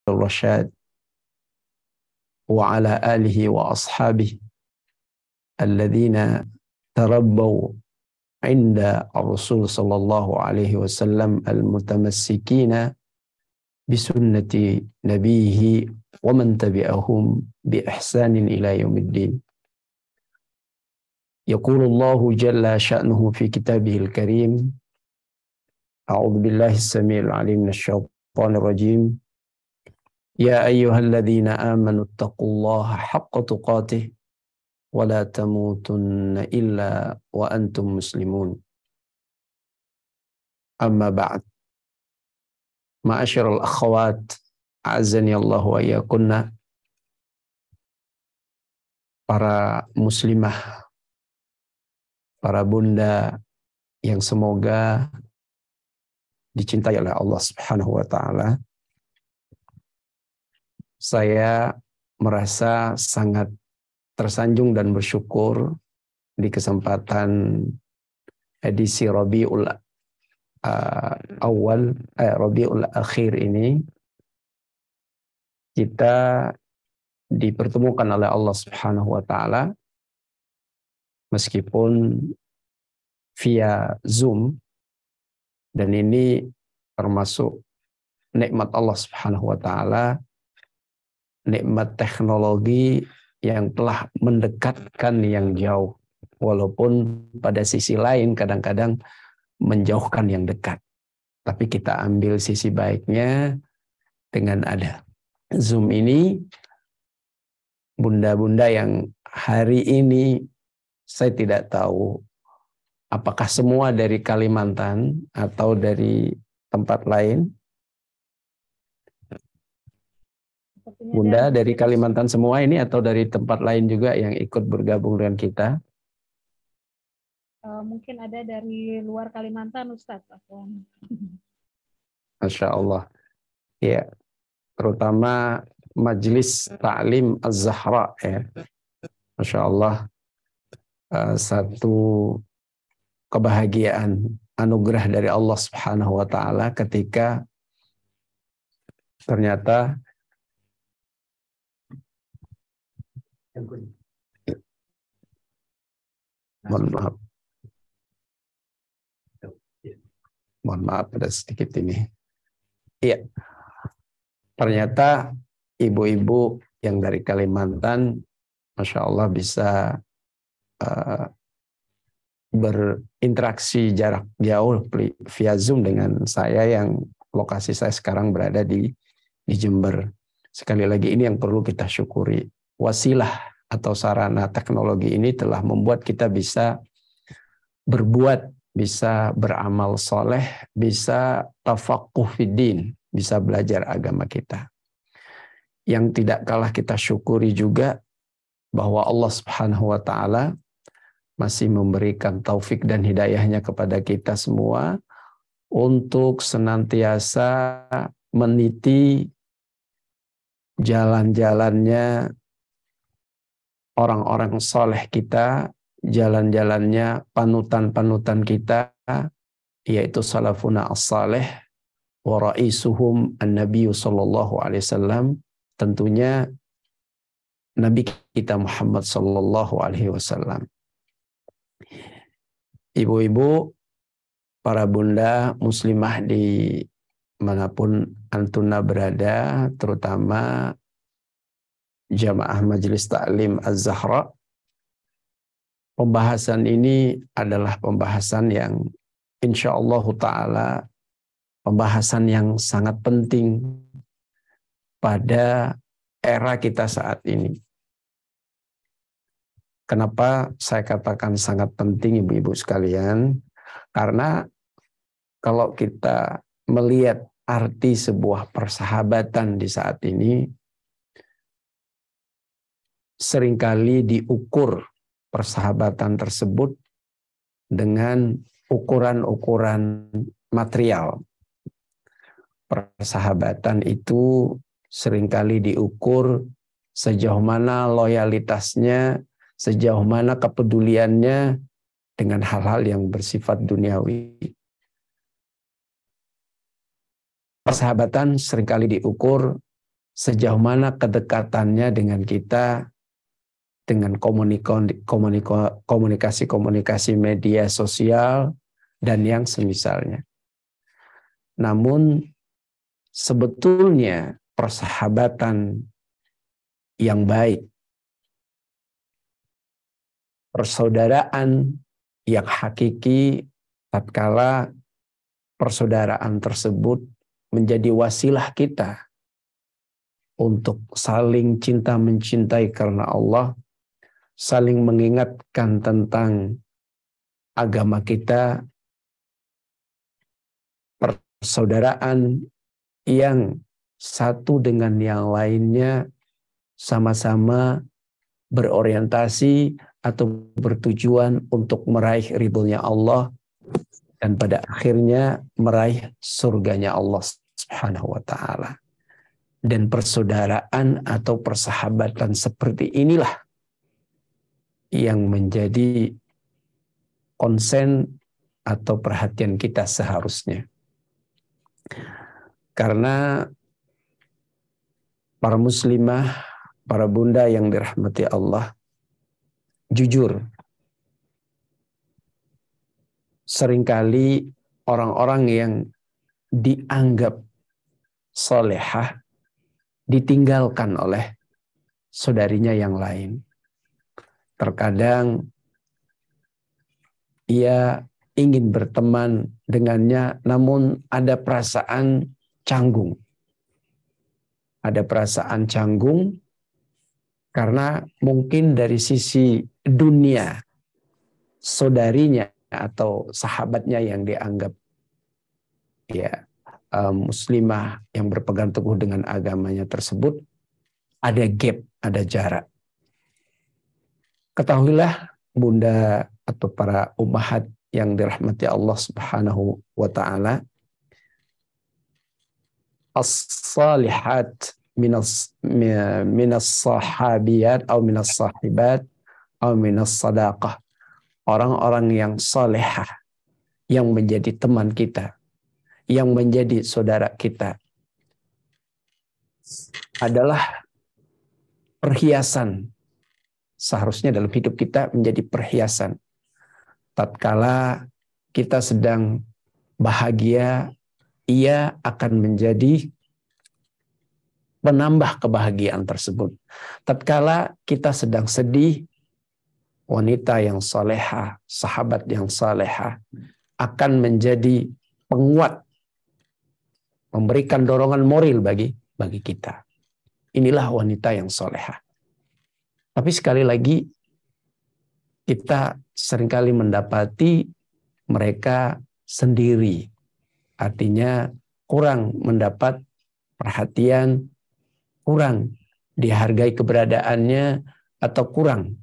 الرشاد وعلى آله وأصحابه الذين تربوا عند الرسول صلى الله عليه وسلم المتمسكين بسنة نبيه ومن تبعهم بإحسان إلى يوم الدين. يقول الله جل شأنه في كتابه الكريم: أعوذ بالله السميع العليم من الشيطان الرجيم. يا أيها الذين آمنوا اتقوا الله حق تقاته ولا تموتن إلا وأنتم مسلمون. أما بعد، معاشر الأخوات أعزني الله وإياكن, para muslimah, para bunda yang semoga dicintai oleh Allah Subhanahu wa Ta'ala. Saya merasa sangat tersanjung dan bersyukur di kesempatan edisi Rabiul Rabiul Akhir ini kita dipertemukan oleh Allah Subhanahu wa Ta'ala meskipun via Zoom, dan ini termasuk nikmat Allah Subhanahu wa Ta'ala, nikmat teknologi yang telah mendekatkan yang jauh, walaupun pada sisi lain kadang-kadang menjauhkan yang dekat. Tapi kita ambil sisi baiknya, dengan ada Zoom ini, bunda-bunda yang hari ini saya tidak tahu apakah semua dari Kalimantan atau dari tempat lain. Bunda dari Kalimantan semua ini atau dari tempat lain juga yang ikut bergabung dengan kita? Mungkin ada dari luar Kalimantan, Ustadz. Masya Allah. Ya, terutama Majelis Ta'lim Az-Zahra, ya. Masya Allah, satu kebahagiaan, anugerah dari Allah Subhanahu wa Ta'ala ketika ternyata mohon maaf ada sedikit ini. Iya, ternyata ibu-ibu yang dari Kalimantan, Masya Allah, bisa berinteraksi jarak jauh via Zoom dengan saya yang lokasi saya sekarang berada di Jember. Sekali lagi ini yang perlu kita syukuri. Wasilah atau sarana teknologi ini telah membuat kita bisa berbuat, bisa beramal soleh, bisa tafaqquh fiddin, bisa belajar agama kita. Yang tidak kalah kita syukuri juga bahwa Allah Subhanahu wa Ta'ala masih memberikan taufik dan hidayahnya kepada kita semua untuk senantiasa meniti jalan-jalannya orang-orang soleh kita, jalan-jalannya panutan-panutan kita, yaitu salafuna as-saleh wa ra'isuhum an-nabiy sallallahu alaihi wasallam, tentunya Nabi kita Muhammad sallallahu alaihi wasallam. Ibu-ibu, para bunda muslimah di manapun antuna berada, terutama jamaah Majelis Ta'lim Az-Zahra, pembahasan ini adalah pembahasan yang insyaallah ta'ala pembahasan yang sangat penting pada era kita saat ini. Kenapa saya katakan sangat penting, ibu-ibu sekalian? Karena kalau kita melihat arti sebuah persahabatan di saat ini, seringkali diukur persahabatan tersebut dengan ukuran-ukuran material. Persahabatan itu seringkali diukur sejauh mana loyalitasnya, sejauh mana kepeduliannya dengan hal-hal yang bersifat duniawi. Persahabatan seringkali diukur sejauh mana kedekatannya dengan kita, dengan komunikasi media sosial, dan yang semisalnya. Namun sebetulnya persahabatan yang baik, persaudaraan yang hakiki, tatkala persaudaraan tersebut menjadi wasilah kita untuk saling cinta mencintai karena Allah, saling mengingatkan tentang agama kita, persaudaraan yang satu dengan yang lainnya sama-sama berorientasi atau bertujuan untuk meraih ridhonya Allah dan pada akhirnya meraih surganya Allah Subhanahu wa taala. Dan persaudaraan atau persahabatan seperti inilah yang menjadi konsen atau perhatian kita seharusnya. Karena para muslimah, para bunda yang dirahmati Allah, jujur, seringkali orang-orang yang dianggap solehah ditinggalkan oleh saudarinya yang lain. Terkadang ia ingin berteman dengannya, namun ada perasaan canggung. Ada perasaan canggung karena mungkin dari sisi dunia saudarinya atau sahabatnya yang dianggap muslimah yang berpegang teguh dengan agamanya tersebut, ada gap, ada jarak. Ketahuilah bunda atau para ummahat yang dirahmati Allah Subhanahu wa taala, as-salihat minas sahabiyat atau minas sahibat atau minas sadaqah. Orang-orang yang salehah yang menjadi teman kita, yang menjadi saudara kita adalah perhiasan. Seharusnya dalam hidup kita menjadi perhiasan. Tatkala kita sedang bahagia, ia akan menjadi penambah kebahagiaan tersebut. Tatkala kita sedang sedih, wanita yang salehah, sahabat yang salehah akan menjadi penguat, memberikan dorongan moral bagi kita. Inilah wanita yang salehah. Tapi sekali lagi, kita seringkali mendapati mereka sendiri. Artinya kurang mendapat perhatian, kurang dihargai keberadaannya, atau kurang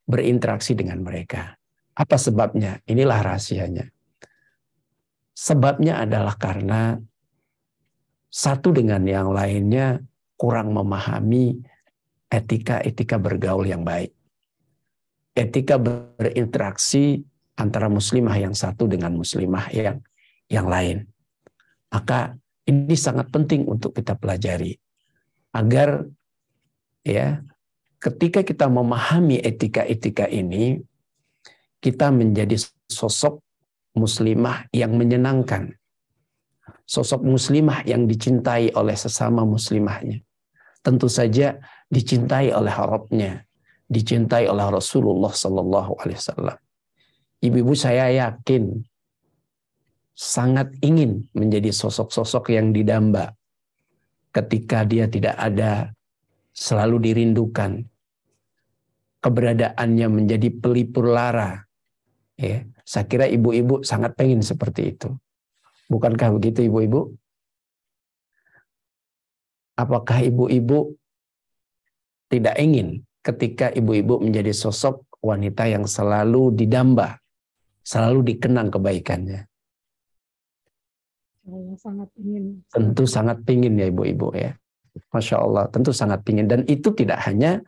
berinteraksi dengan mereka. Apa sebabnya? Inilah rahasianya. Sebabnya adalah karena satu dengan yang lainnya kurang memahami etika bergaul yang baik. Etika berinteraksi antara muslimah yang satu dengan muslimah yang lain. Maka ini sangat penting untuk kita pelajari. Agar ketika kita memahami etika-etika ini, kita menjadi sosok muslimah yang menyenangkan. Sosok muslimah yang dicintai oleh sesama muslimahnya. Tentu saja dicintai oleh Rabbnya, dicintai oleh Rasulullah Sallallahu Alaihi Wasallam. Ibu-ibu, saya yakin sangat ingin menjadi sosok-sosok yang didamba ketika dia tidak ada, selalu dirindukan, keberadaannya menjadi pelipur lara. Saya kira ibu-ibu sangat pengen seperti itu. Bukankah begitu ibu-ibu? Apakah ibu-ibu tidak ingin ketika ibu-ibu menjadi sosok wanita yang selalu didamba, selalu dikenang kebaikannya? Saya sangat ingin. Tentu sangat ingin ya ibu-ibu ya. Masya Allah, tentu sangat ingin. Dan itu tidak hanya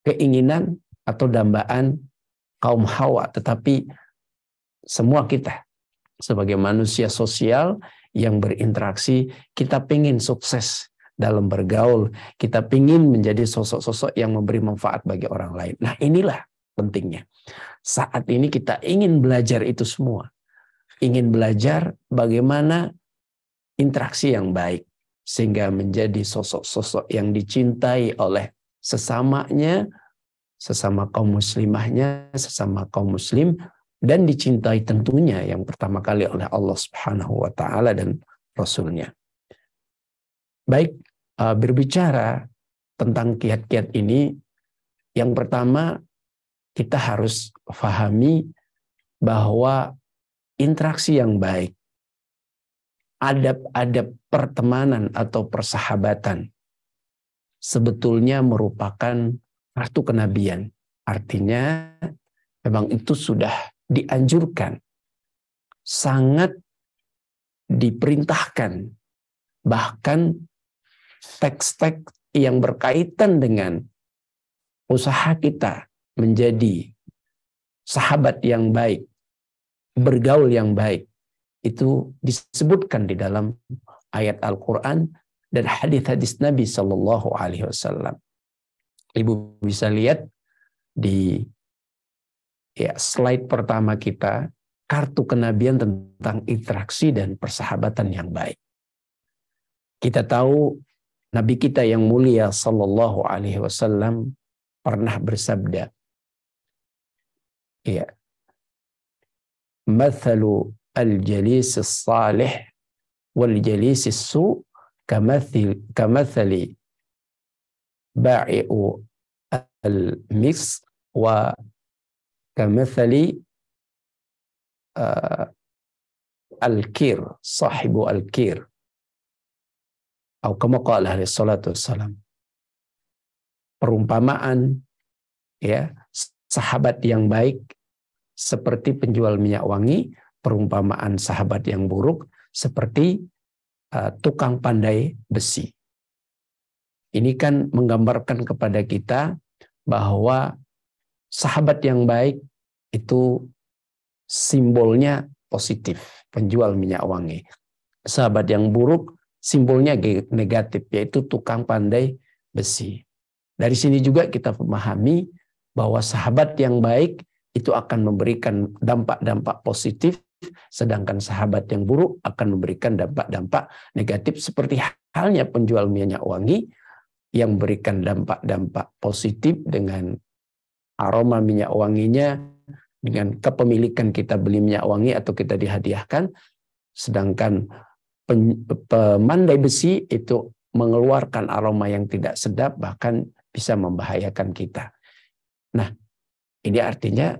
keinginan atau dambaan kaum Hawa, tetapi semua kita sebagai manusia sosial yang berinteraksi, kita pengen sukses dalam bergaul, kita ingin menjadi sosok-sosok yang memberi manfaat bagi orang lain. Nah, inilah pentingnya. Saat ini kita ingin belajar itu semua. Ingin belajar bagaimana interaksi yang baik, sehingga menjadi sosok-sosok yang dicintai oleh sesamanya, sesama kaum muslimahnya, sesama kaum muslim, dan dicintai tentunya yang pertama kali oleh Allah Subhanahu wa taala dan Rasul-Nya. Baik, berbicara tentang kiat-kiat ini, yang pertama kita harus pahami bahwa interaksi yang baik, adab-adab pertemanan atau persahabatan sebetulnya merupakan kartu kenabian. Artinya memang itu sudah dianjurkan, sangat diperintahkan. Bahkan teks-teks yang berkaitan dengan usaha kita menjadi sahabat yang baik, bergaul yang baik, itu disebutkan di dalam ayat Al-Quran dan hadis-hadis Nabi Sallallahu Alaihi Wasallam. Ibu bisa lihat di slide pertama kita, kartu kenabian tentang interaksi dan persahabatan yang baik. Kita tahu Nabi kita yang mulia Sallallahu Alaihi Wasallam pernah bersabda, ya, mathalu al-jalis as-salih wal jalis as-su kamathali ba'i'u al-mis wa kamathali al-kir, sahibu al-kir, atau kama qala alaihi salatu wassalam. Perumpamaan ya sahabat yang baik seperti penjual minyak wangi, perumpamaan sahabat yang buruk seperti tukang pandai besi. Ini kan menggambarkan kepada kita bahwa sahabat yang baik itu simbolnya positif, penjual minyak wangi. Sahabat yang buruk simbolnya negatif, yaitu tukang pandai besi. Dari sini juga kita memahami bahwa sahabat yang baik itu akan memberikan dampak-dampak positif, sedangkan sahabat yang buruk akan memberikan dampak-dampak negatif, seperti halnya penjual minyak wangi yang memberikan dampak-dampak positif dengan aroma minyak wanginya, dengan kepemilikan kita beli minyak wangi atau kita dihadiahkan, sedangkan pemandai besi itu mengeluarkan aroma yang tidak sedap, bahkan bisa membahayakan kita. Nah, ini artinya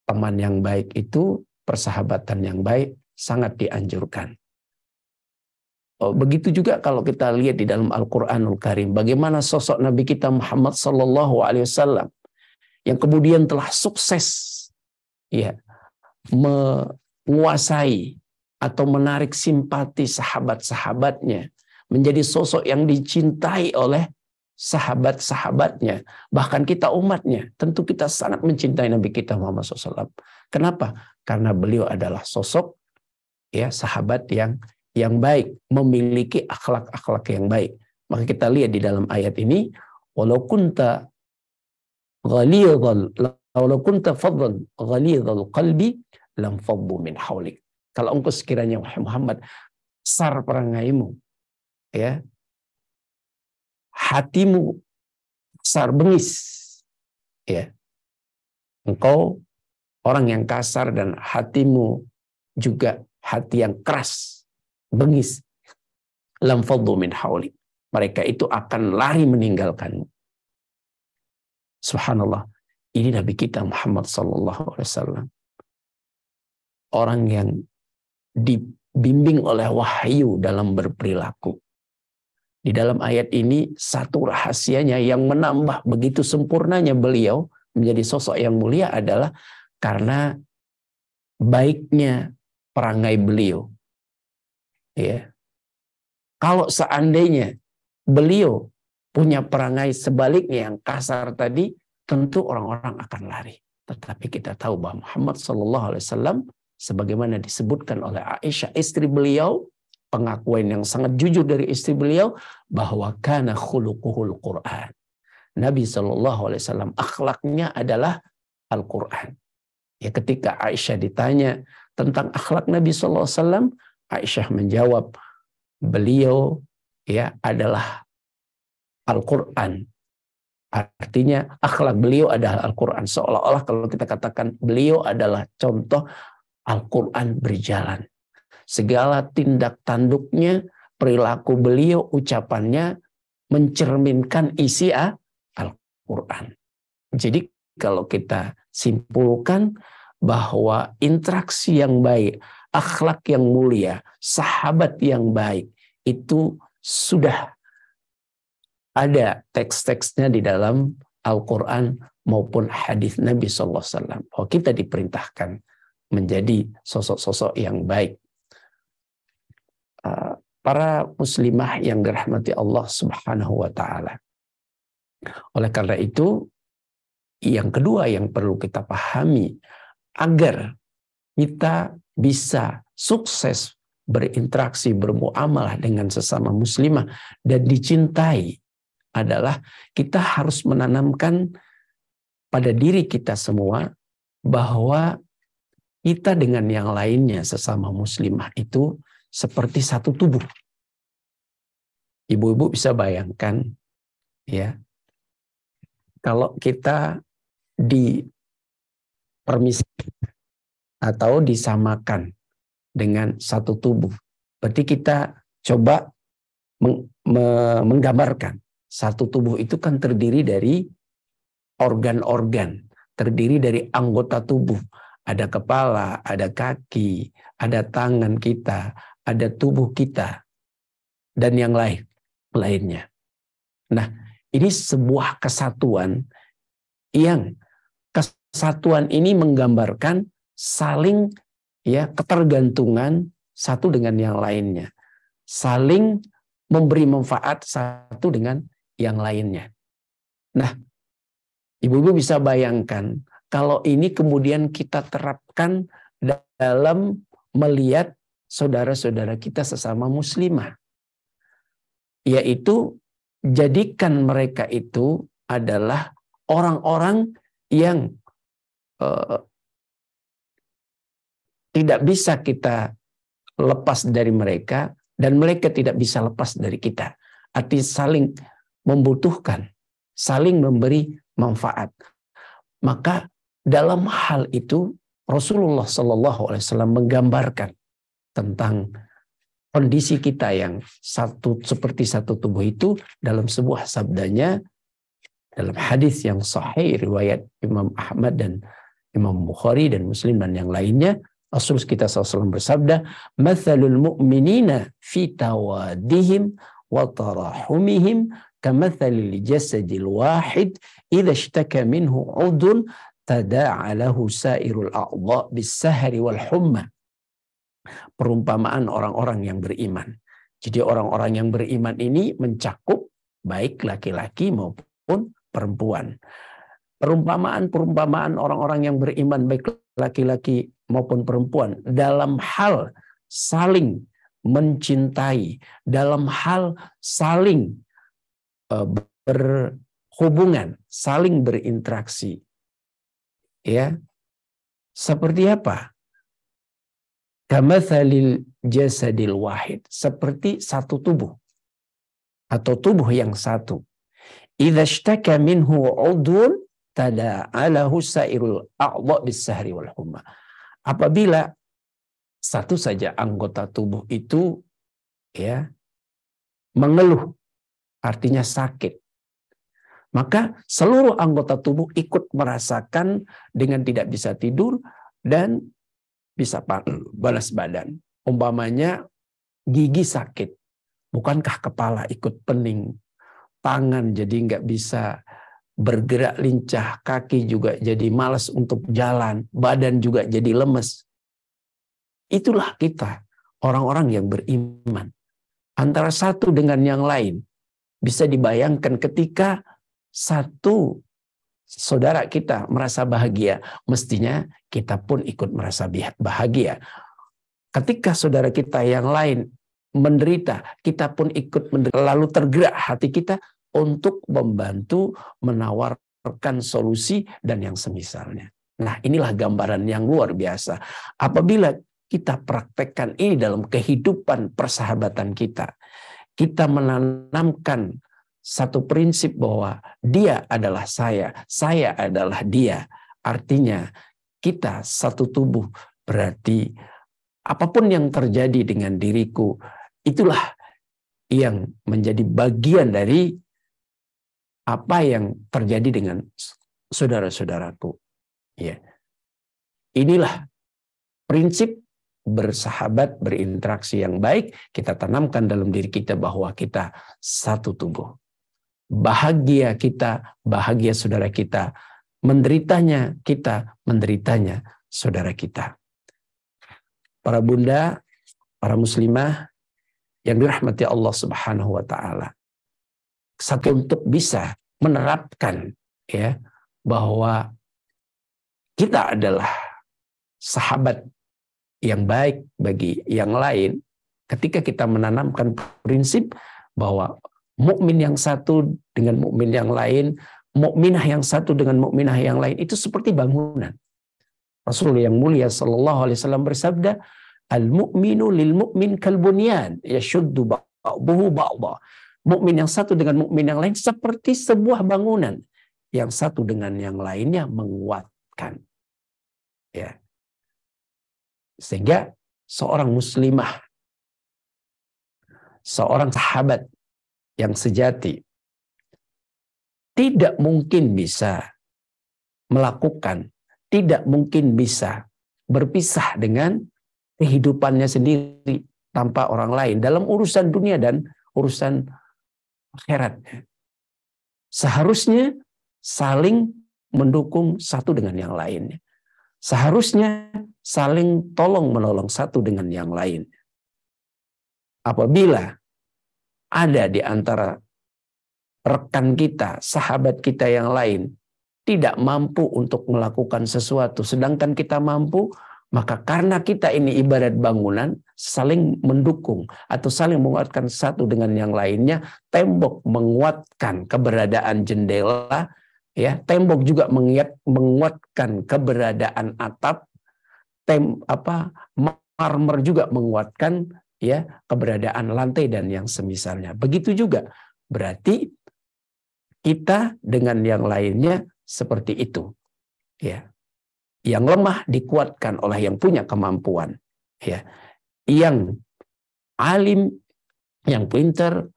teman yang baik itu, persahabatan yang baik sangat dianjurkan. Begitu juga kalau kita lihat di dalam Al-Quranul Karim, bagaimana sosok Nabi kita Muhammad Sallallahu Alaihi Wasallam yang kemudian telah sukses ya menguasai atau menarik simpati sahabat-sahabatnya, menjadi sosok yang dicintai oleh sahabat-sahabatnya, bahkan kita umatnya. Tentu kita sangat mencintai Nabi kita Muhammad SAW. Kenapa? Karena beliau adalah sosok ya sahabat yang baik, memiliki akhlak-akhlak yang baik. Maka kita lihat di dalam ayat ini, walau kunta fadlan ghalidhal qalbi lam faddu min haulik. Kalau engkau sekiranya Muhammad besar perangaimu, ya, hatimu besar bengis, ya, engkau orang yang kasar dan hatimu juga hati yang keras, bengis, lam faddu min haulik, mereka itu akan lari meninggalkanmu. Subhanallah, ini Nabi kita Muhammad sallallahu alaihi wasallam, orang yang dibimbing oleh wahyu dalam berperilaku. Di dalam ayat ini satu rahasianya yang menambah begitu sempurnanya beliau menjadi sosok yang mulia adalah karena baiknya perangai beliau. Ya. Kalau seandainya beliau punya perangai sebaliknya yang kasar tadi, tentu orang-orang akan lari. Tetapi kita tahu bahwa Muhammad sallallahu alaihi wasallam, sebagaimana disebutkan oleh Aisyah istri beliau, pengakuan yang sangat jujur dari istri beliau bahwa kana khuluquhul Quran. Nabi SAW akhlaknya adalah Al-Quran. Ya, ketika Aisyah ditanya tentang akhlak Nabi SAW, Aisyah menjawab, beliau ya adalah Al-Quran. Artinya akhlak beliau adalah Al-Quran. Seolah-olah kalau kita katakan beliau adalah contoh Al-Quran berjalan. Segala tindak tanduknya, perilaku beliau, ucapannya mencerminkan isi Al-Quran. Jadi kalau kita simpulkan bahwa interaksi yang baik, akhlak yang mulia, sahabat yang baik, itu sudah ada teks-teksnya di dalam Al-Quran maupun hadis Nabi SAW. Bahwa kita diperintahkan menjadi sosok-sosok yang baik. Para muslimah yang dirahmati Allah Subhanahu wa Ta'ala. Oleh karena itu, yang kedua yang perlu kita pahami agar kita bisa sukses berinteraksi, bermuamalah dengan sesama muslimah dan dicintai adalah kita harus menanamkan pada diri kita semua bahwa kita dengan yang lainnya sesama muslimah itu seperti satu tubuh. Ibu-ibu bisa bayangkan ya, kalau kita dipermisi atau disamakan dengan satu tubuh, berarti kita coba menggambarkan satu tubuh itu kan terdiri dari organ-organ, terdiri dari anggota tubuh. Ada kepala, ada kaki, ada tangan kita, ada tubuh kita, dan yang lainnya. Nah, ini sebuah kesatuan yang kesatuan ini menggambarkan saling ya ketergantungan satu dengan yang lainnya. Saling memberi manfaat satu dengan yang lainnya. Nah, ibu-ibu bisa bayangkan kalau ini kemudian kita terapkan dalam melihat saudara-saudara kita sesama muslimah. Yaitu jadikan mereka itu adalah orang-orang yang tidak bisa kita lepas dari mereka dan mereka tidak bisa lepas dari kita. Artinya saling membutuhkan, saling memberi manfaat. Maka dalam hal itu Rasulullah SAW menggambarkan tentang kondisi kita yang satu seperti satu tubuh itu dalam sebuah sabdanya dalam hadis yang sahih riwayat Imam Ahmad dan Imam Bukhari dan Muslim dan yang lainnya. Rasul kita SAW bersabda, "Matsalul mu'minina fi tawadihim wa tarahumihim kamatsalil jasadil wahid idza ishtaka minhu 'udhun tada'a lahu sa'irul a'dha' bis-sahri wal humma." Perumpamaan orang-orang yang beriman. Jadi orang-orang yang beriman ini mencakup baik laki-laki maupun perempuan. Perumpamaan orang-orang yang beriman baik laki-laki maupun perempuan dalam hal saling mencintai, dalam hal saling berhubungan, saling berinteraksi. Ya. Seperti apa? Kamatsalil jasadil wahid, seperti satu tubuh atau tubuh yang satu. Idza ishtaka minhu 'udhun tada'alahu sa'irul a'dha' bis-sahri wal humma. Apabila satu saja anggota tubuh itu ya mengeluh, artinya sakit, maka seluruh anggota tubuh ikut merasakan dengan tidak bisa tidur dan bisa balas badan. Umpamanya gigi sakit, bukankah kepala ikut pening, tangan jadi nggak bisa bergerak lincah, kaki juga jadi malas untuk jalan, badan juga jadi lemes. Itulah kita, orang-orang yang beriman. Antara satu dengan yang lain, bisa dibayangkan ketika satu saudara kita merasa bahagia, mestinya kita pun ikut merasa bahagia. Ketika saudara kita yang lain menderita, kita pun ikut menderita. Lalu tergerak hati kita untuk membantu menawarkan solusi dan yang semisalnya. Nah, inilah gambaran yang luar biasa. Apabila kita praktekkan ini dalam kehidupan persahabatan kita, kita menanamkan satu prinsip bahwa dia adalah saya adalah dia. Artinya kita satu tubuh, berarti apapun yang terjadi dengan diriku, itulah yang menjadi bagian dari apa yang terjadi dengan saudara-saudaraku. Ya. Inilah prinsip bersahabat, berinteraksi yang baik, kita tanamkan dalam diri kita bahwa kita satu tubuh. Bahagia kita, bahagia saudara kita, menderitanya kita, menderitanya saudara kita. Para bunda, para muslimah yang dirahmati Allah Subhanahu wa taala. Satu, untuk bisa menerapkan ya bahwa kita adalah sahabat yang baik bagi yang lain, ketika kita menanamkan prinsip bahwa mukmin yang satu dengan mukmin yang lain, mukminah yang satu dengan mukminah yang lain, itu seperti bangunan. Rasul yang mulia sallallahu alaihi wasallam bersabda, al-mu'minu lil mu'min kal bunyan yashuddu ba'dahu ba'dha. Mukmin yang satu dengan mukmin yang lain seperti sebuah bangunan, yang satu dengan yang lainnya menguatkan. Ya. Sehingga seorang muslimah, seorang sahabat yang sejati tidak mungkin bisa melakukan, tidak mungkin bisa berpisah dengan kehidupannya sendiri tanpa orang lain dalam urusan dunia dan urusan akhirat. Seharusnya saling mendukung satu dengan yang lainnya. Seharusnya saling tolong menolong satu dengan yang lain. Apabila ada di antara rekan kita, sahabat kita yang lain tidak mampu untuk melakukan sesuatu, sedangkan kita mampu, maka karena kita ini ibarat bangunan, saling mendukung atau saling menguatkan satu dengan yang lainnya. Tembok menguatkan keberadaan jendela, ya, tembok juga menguatkan keberadaan atap, marmer juga menguatkan ya keberadaan lantai dan yang semisalnya. Begitu juga berarti kita dengan yang lainnya seperti itu. Ya. Yang lemah dikuatkan oleh yang punya kemampuan. Ya. Yang alim, yang pintar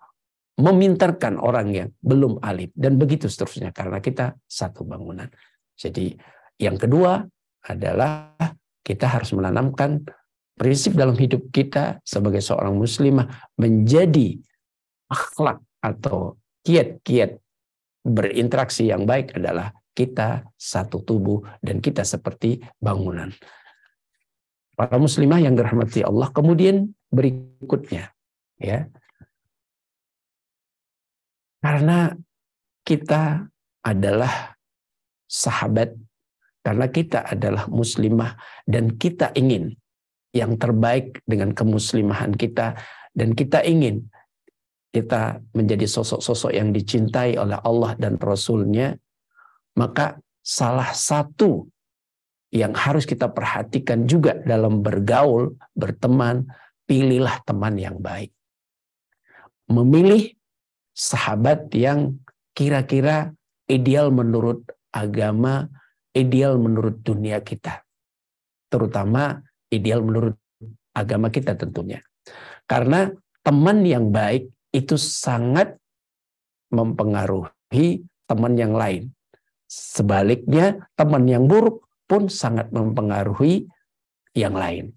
memintarkan orang yang belum alim, dan begitu seterusnya, karena kita satu bangunan. Jadi yang kedua adalah kita harus menanamkan prinsip dalam hidup kita sebagai seorang muslimah menjadi akhlak atau kiat-kiat berinteraksi yang baik adalah kita satu tubuh dan kita seperti bangunan. Para muslimah yang dirahmati Allah, kemudian berikutnya ya, karena kita adalah sahabat, karena kita adalah muslimah dan kita ingin yang terbaik dengan kemuslimahan kita, dan kita ingin kita menjadi sosok-sosok yang dicintai oleh Allah dan Rasul-Nya, maka salah satu yang harus kita perhatikan juga dalam bergaul, berteman, pilihlah teman yang baik. Memilih sahabat yang kira-kira ideal menurut agama, ideal menurut dunia kita. Terutama ideal menurut agama kita tentunya. Karena teman yang baik itu sangat mempengaruhi teman yang lain. Sebaliknya, teman yang buruk pun sangat mempengaruhi yang lain.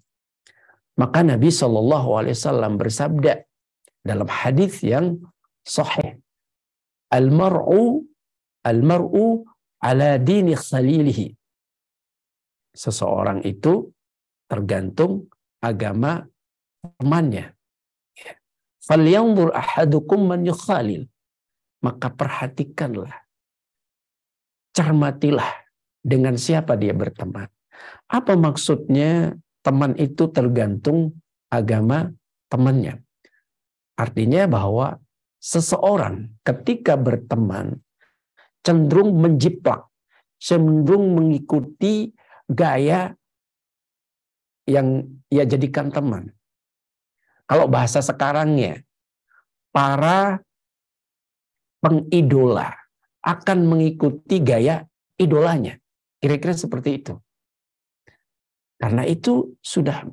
Maka Nabi SAW bersabda dalam hadis yang sahih, Al-mar'u ala dini khalilihi. Seseorang itu tergantung agama temannya. Falyanzur ahadukum man yukhalil. Maka perhatikanlah, cermatilah dengan siapa dia berteman. Apa maksudnya teman itu tergantung agama temannya? Artinya bahwa seseorang ketika berteman cenderung menjiplak, cenderung mengikuti gaya yang ia jadikan teman. Kalau bahasa sekarangnya, para pengidola akan mengikuti gaya idolanya. Kira-kira seperti itu. Karena itu sudah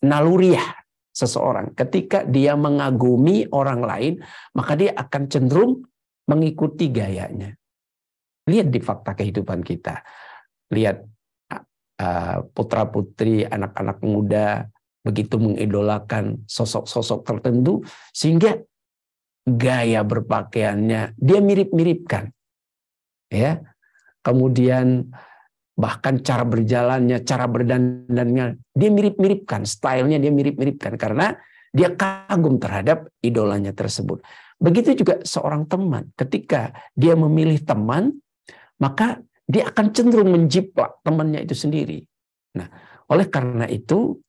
naluriah seseorang. Ketika dia mengagumi orang lain, maka dia akan cenderung mengikuti gayanya. Lihat di fakta kehidupan kita. Lihat putra-putri, anak-anak muda begitu mengidolakan sosok-sosok tertentu, sehingga gaya berpakaiannya dia mirip-miripkan. Ya. Kemudian bahkan cara berjalannya, cara berdandannya, dia mirip-miripkan, stylenya dia mirip-miripkan, karena dia kagum terhadap idolanya tersebut. Begitu juga seorang teman, ketika dia memilih teman, maka dia akan cenderung menjiplak temannya itu sendiri. Nah, oleh karena itu,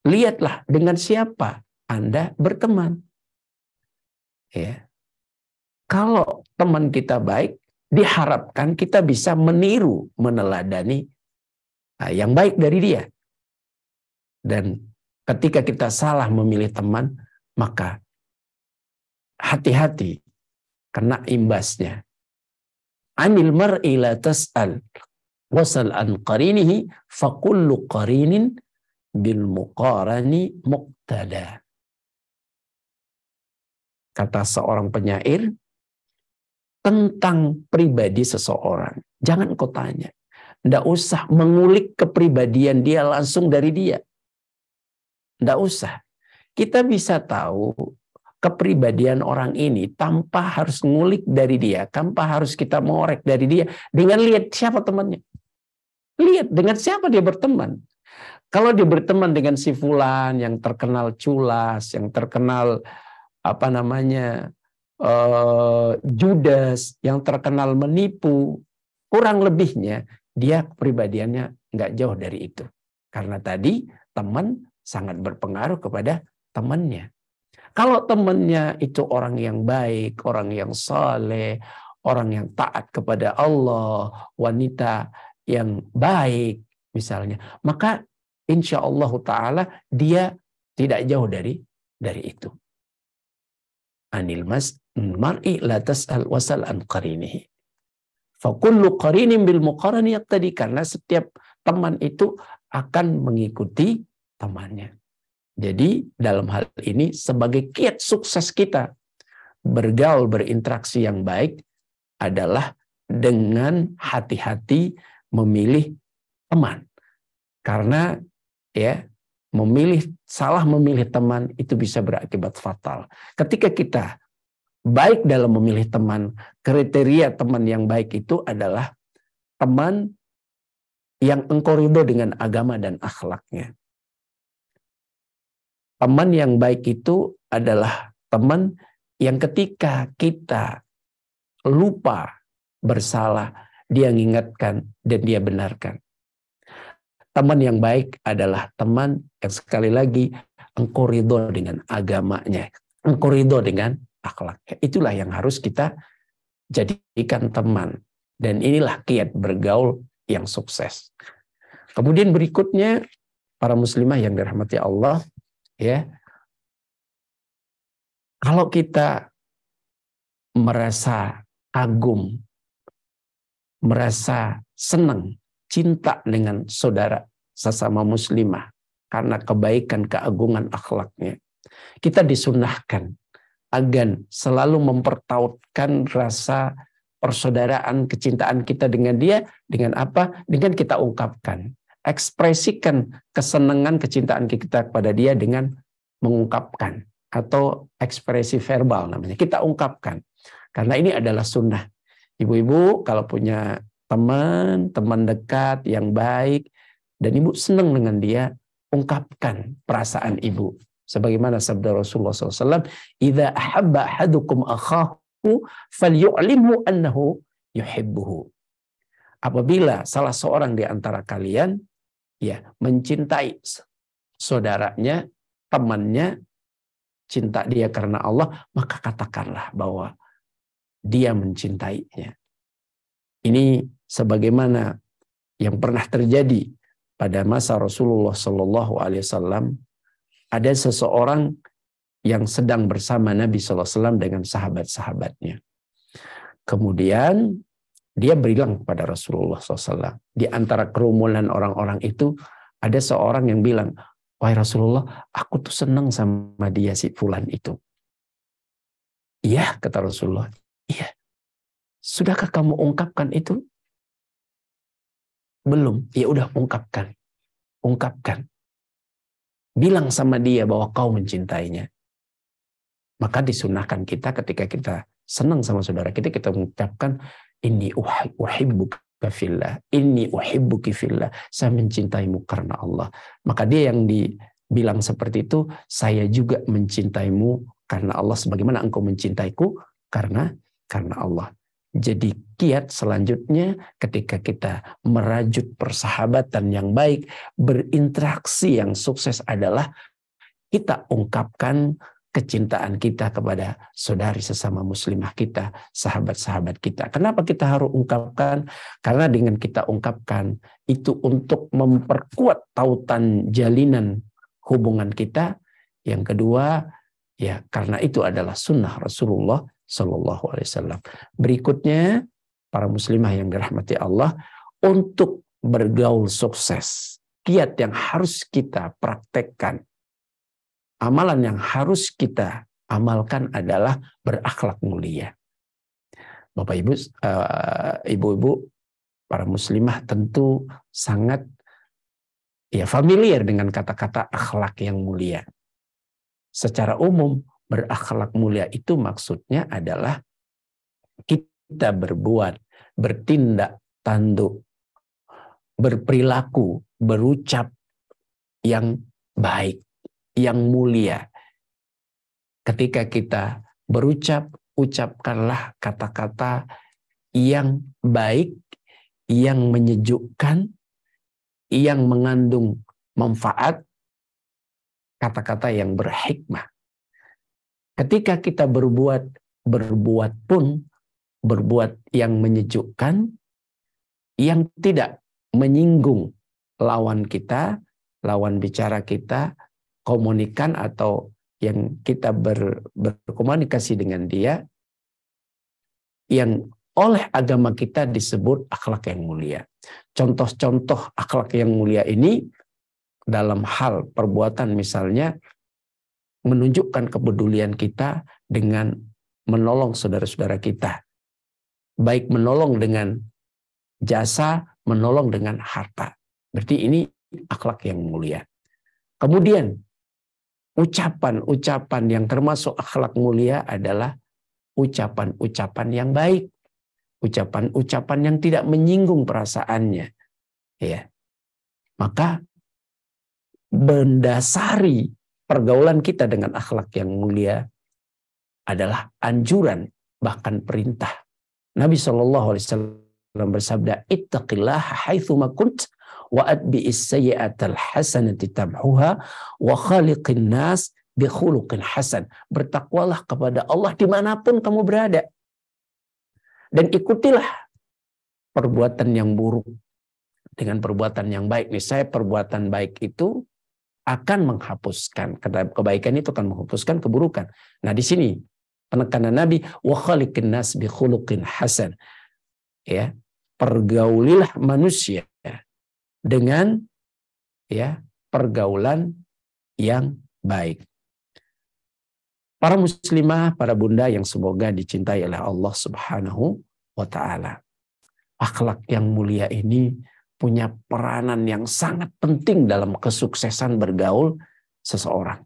lihatlah dengan siapa Anda berteman. Ya. Kalau teman kita baik, diharapkan kita bisa meniru, meneladani yang baik dari dia. Dan ketika kita salah memilih teman, maka hati-hati kena imbasnya. Anil mar'i la tas'al wasal an qarinihi fakullu qarinin bil muqarani muqtada. Kata seorang penyair, tentang pribadi seseorang, jangan kau tanya. Nggak usah mengulik kepribadian dia langsung dari dia. Nggak usah. Kita bisa tahu kepribadian orang ini tanpa harus ngulik dari dia, tanpa harus kita mengorek dari dia, dengan lihat siapa temannya. Lihat dengan siapa dia berteman. Kalau dia berteman dengan si fulan yang terkenal culas, yang terkenal Judas, yang terkenal menipu, kurang lebihnya dia kepribadiannya nggak jauh dari itu. Karena tadi teman sangat berpengaruh kepada temannya. Kalau temannya itu orang yang baik, orang yang saleh, orang yang taat kepada Allah, wanita yang baik misalnya, maka insya Allah Ta'ala dia tidak jauh dari itu. Anil mar'i la tas'al wasal an qarinihi. Fa kullu qarinin bil muqarani yaqtadi, karena setiap teman itu akan mengikuti temannya. Jadi dalam hal ini sebagai kiat sukses kita bergaul, berinteraksi yang baik adalah dengan hati-hati memilih teman. Karena ya, salah memilih teman itu bisa berakibat fatal. Ketika kita baik dalam memilih teman, kriteria teman yang baik itu adalah teman yang engkau ridho dengan agama dan akhlaknya. Teman yang baik itu adalah teman yang ketika kita lupa bersalah, dia mengingatkan dan dia benarkan. Teman yang baik adalah teman yang sekali lagi engkau ridho dengan agamanya, engkau ridho dengan akhlaknya. Itulah yang harus kita jadikan teman. Dan inilah kiat bergaul yang sukses. Kemudian berikutnya, para muslimah yang dirahmati Allah, ya, kalau kita merasa kagum, merasa senang, cinta dengan saudara sesama muslimah karena kebaikan, keagungan akhlaknya, kita disunahkan agar selalu mempertautkan rasa persaudaraan, kecintaan kita dengan dia. Dengan apa? Dengan kita ungkapkan, ekspresikan kesenangan, kecintaan kita kepada dia dengan mengungkapkan, atau ekspresi verbal namanya, kita ungkapkan. Karena ini adalah sunnah. Ibu-ibu kalau punya teman dekat yang baik, dan ibu senang dengan dia, ungkapkan perasaan ibu. Sebagaimana sabda Rasulullah SAW, "Idza ahabba ahadukum akhahu falyu'limhu annahu yuhibbuhu." Apabila salah seorang di antara kalian ya mencintai saudaranya, temannya, cinta dia karena Allah, maka katakanlah bahwa dia mencintainya. Ini sebagaimana yang pernah terjadi pada masa Rasulullah Shallallahu Alaihi Wasallam. Ada seseorang yang sedang bersama Nabi Sallallahu Alaihi Wasallam dengan sahabat-sahabatnya. Kemudian dia bilang kepada Rasulullah SAW. Di antara kerumunan orang-orang itu ada seorang yang bilang, wahai Rasulullah, aku tuh senang sama dia si fulan itu. Iya, kata Rasulullah. Iya. Sudahkah kamu ungkapkan itu? Belum. Ya udah, ungkapkan. Ungkapkan. Bilang sama dia bahwa kau mencintainya. Maka disunahkan kita ketika kita senang sama saudara kita, kita mengucapkan inni uhibbuka fillah, inni uhibbuki fillah, saya mencintaimu karena Allah. Maka dia yang dibilang seperti itu, saya juga mencintaimu karena Allah sebagaimana engkau mencintaiku karena Allah. Jadi kiat selanjutnya ketika kita merajut persahabatan yang baik, berinteraksi yang sukses adalah kita ungkapkan kecintaan kita kepada saudari sesama muslimah kita, sahabat-sahabat kita. Kenapa kita harus ungkapkan? Karena dengan kita ungkapkan itu untuk memperkuat tautan jalinan hubungan kita. Yang kedua, ya karena itu adalah sunnah Rasulullah Shallallahu Alaihi Wasallam. Berikutnya, para muslimah yang dirahmati Allah, untuk bergaul sukses, kiat yang harus kita praktekkan, amalan yang harus kita amalkan adalah berakhlak mulia. Bapak Ibu, ibu-ibu, para muslimah tentu sangat familiar dengan kata-kata akhlak yang mulia. Secara umum, berakhlak mulia itu maksudnya adalah kita berbuat, bertindak tanduk, berperilaku, berucap yang baik, yang mulia. Ketika kita berucap, ucapkanlah kata-kata yang baik, yang menyejukkan, yang mengandung manfaat, kata-kata yang berhikmah. Ketika kita berbuat pun berbuat yang menyejukkan, yang tidak menyinggung lawan kita, lawan bicara kita, komunikan atau yang kita berkomunikasi dengan dia, yang oleh agama kita disebut akhlak yang mulia. Contoh-contoh akhlak yang mulia ini dalam hal perbuatan misalnya menunjukkan kepedulian kita dengan menolong saudara-saudara kita. Baik menolong dengan jasa, menolong dengan harta. Berarti ini akhlak yang mulia. Kemudian ucapan-ucapan yang termasuk akhlak mulia adalah ucapan-ucapan yang baik. Ucapan-ucapan yang tidak menyinggung perasaannya. Ya. Maka mendasari pergaulan kita dengan akhlak yang mulia adalah anjuran, bahkan perintah. Nabi SAW bersabda, ittaqillaha haitsuma kunt wa atbi'is sayyi'atal hasanati tamhuha wa khaliqin nas bi khuluqin hasan. Bertakwalah kepada Allah dimanapun kamu berada. Dan ikutilah perbuatan yang buruk dengan perbuatan yang baik. Misalnya perbuatan baik itu akan menghapuskan kebaikan, itu akan menghapuskan keburukan. Nah, di sini penekanan Nabi, wa khaliqin nas bi khuluqin hasan. Ya, pergaulilah manusia dengan pergaulan yang baik. Para muslimah, para bunda yang semoga dicintai oleh Allah Subhanahu wa taala. Akhlak yang mulia ini punya peranan yang sangat penting dalam kesuksesan bergaul seseorang.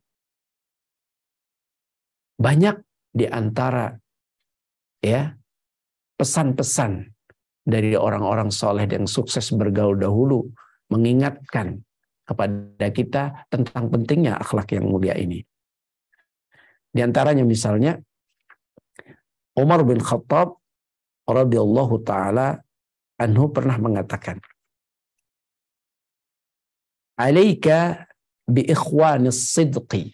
Banyak di antara pesan-pesan dari orang-orang soleh yang sukses bergaul dahulu mengingatkan kepada kita tentang pentingnya akhlak yang mulia ini. Di antaranya misalnya Umar bin Khattab radhiyallahu taala anhu pernah mengatakan, "Alaika bi ikhwanis sidqi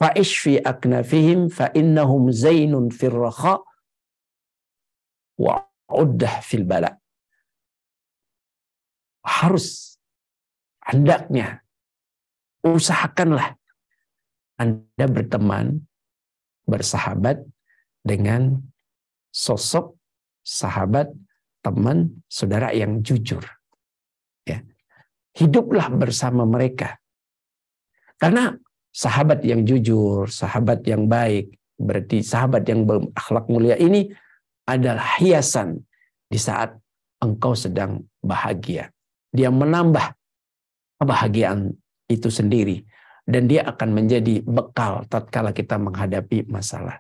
fa'ish fi aknafihim fa innahum zainun fir rakha wa uddah fil bala. Harus, hendaknya, usahakanlah Anda berteman, bersahabat dengan sosok sahabat, teman, saudara yang jujur. Ya. Hiduplah bersama mereka. Karena sahabat yang jujur, sahabat yang baik, berarti sahabat yang berakhlak mulia ini adalah hiasan di saat engkau sedang bahagia. Dia menambah kebahagiaan itu sendiri. Dan dia akan menjadi bekal tatkala kita menghadapi masalah.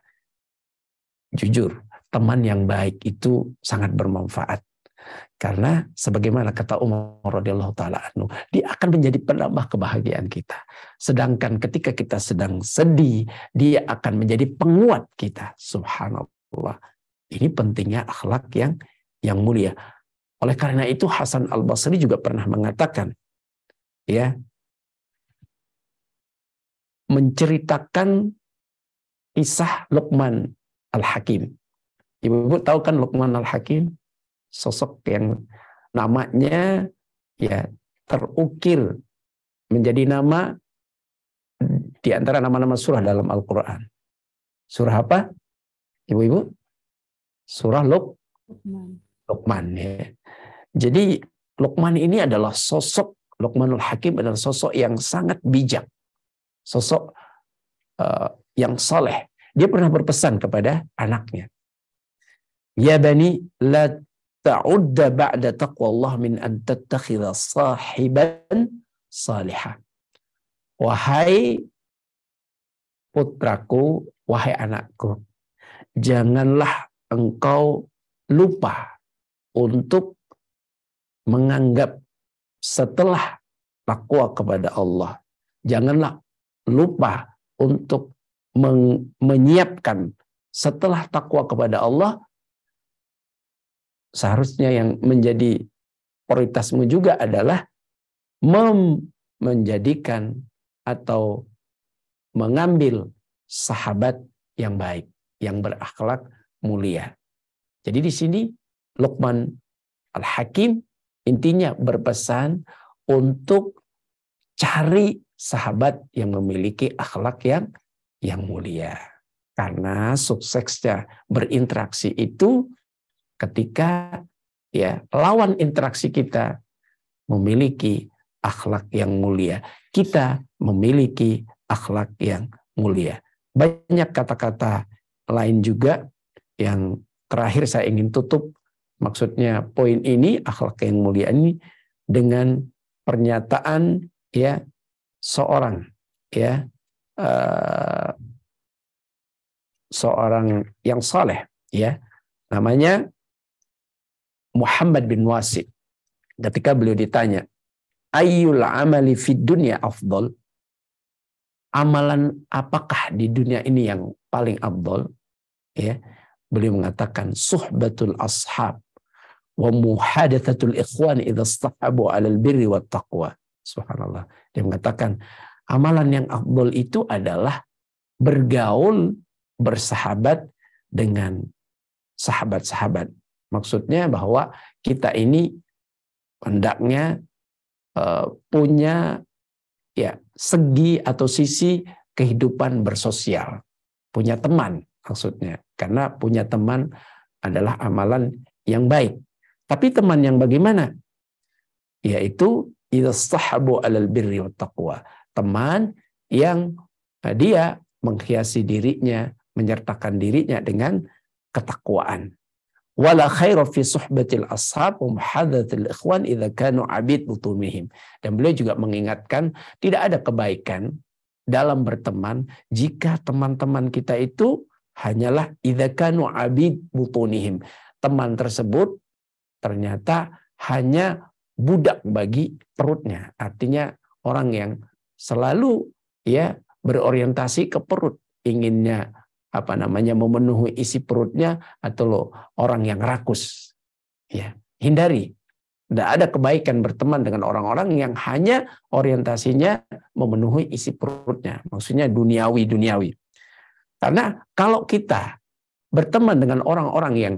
Jujur, teman yang baik itu sangat bermanfaat. Karena sebagaimana kata Umar radhiyallahu taala anhu, dia akan menjadi penambah kebahagiaan kita. Sedangkan ketika kita sedang sedih, dia akan menjadi penguat kita. Subhanallah. Ini pentingnya akhlak yang mulia. Oleh karena itu Hasan Al-Basri juga pernah mengatakan, ya, menceritakan kisah Luqman Al-Hakim. Ibu-ibu tahu kan Luqman Al-Hakim? Sosok yang namanya ya terukir menjadi nama di antara nama-nama surah dalam Al-Quran. Surah apa? Ibu-ibu? Surah Luqman. Ya. Jadi Luqman ini adalah sosok, Luqmanul Hakim adalah sosok yang sangat bijak. Sosok yang saleh. Dia pernah berpesan kepada anaknya, ya bani la ta'udda ba'da taqwallah min an tattakhidha sahiban salihah. Wahai putraku, wahai anakku, janganlah engkau lupa untuk menganggap setelah takwa kepada Allah, janganlah lupa untuk menyiapkan setelah takwa kepada Allah. Seharusnya yang menjadi prioritasmu juga adalah menjadikan atau mengambil sahabat yang baik, yang berakhlak mulia. Jadi di sini Luqman Al-Hakim intinya berpesan untuk cari sahabat yang memiliki akhlak yang mulia. Karena suksesnya berinteraksi itu ketika ya lawan interaksi kita memiliki akhlak yang mulia, kita memiliki akhlak yang mulia. Banyak kata-kata lain juga yang terakhir saya ingin tutup, maksudnya poin ini, akhlak yang mulia ini, dengan pernyataan ya seorang ya seorang yang saleh ya, namanya Muhammad bin Wasi. Ketika beliau ditanya, ayyul amali fid dunya afdal, amalan apakah di dunia ini yang paling afdal, ya, beliau mengatakan suhbatul ashab wa muhadatsatul ikhwan idza istahabu 'alal birri wat taqwa. Subhanallah. Dia mengatakan amalan yang afdal itu adalah bergaul, bersahabat dengan sahabat-sahabat. Maksudnya bahwa kita ini hendaknya punya ya segi atau sisi kehidupan bersosial, punya teman maksudnya, karena punya teman adalah amalan yang baik. Tapi teman yang bagaimana? Yaitu idzastahabu 'alal birri wat taqwa. Teman yang dia menghiasi dirinya, menyertakan dirinya dengan ketakwaan. Wala khaira fi suhbatil ashab wa muhadatsatil ikhwan idza kanu 'abid butunihim. Dan beliau juga mengingatkan tidak ada kebaikan dalam berteman jika teman-teman kita itu hanyalah idza kanu 'abid butunihim. Teman tersebut ternyata hanya budak bagi perutnya. Artinya orang yang selalu ya berorientasi ke perut, inginnya memenuhi isi perutnya, atau orang yang rakus. Ya, hindari Tidak ada kebaikan berteman dengan orang-orang yang hanya orientasinya memenuhi isi perutnya. Maksudnya duniawi. Karena kalau kita berteman dengan orang-orang yang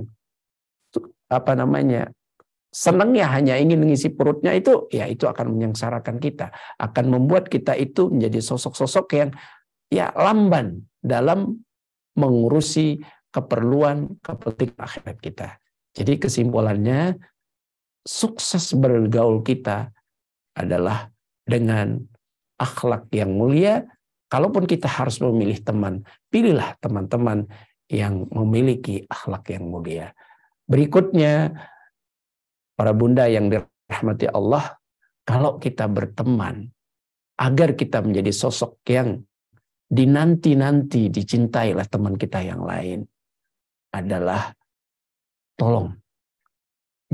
senangnya hanya ingin mengisi perutnya, itu akan menyengsarakan kita, akan membuat kita itu menjadi sosok-sosok yang lamban dalam mengurusi kepentingan akhirat kita. Jadi kesimpulannya, sukses bergaul kita adalah dengan akhlak yang mulia. Kalaupun kita harus memilih teman, pilihlah teman-teman yang memiliki akhlak yang mulia. Berikutnya, para bunda yang dirahmati Allah, kalau kita berteman, agar kita menjadi sosok yang dinanti-nanti dicintai oleh teman kita yang lain, adalah tolong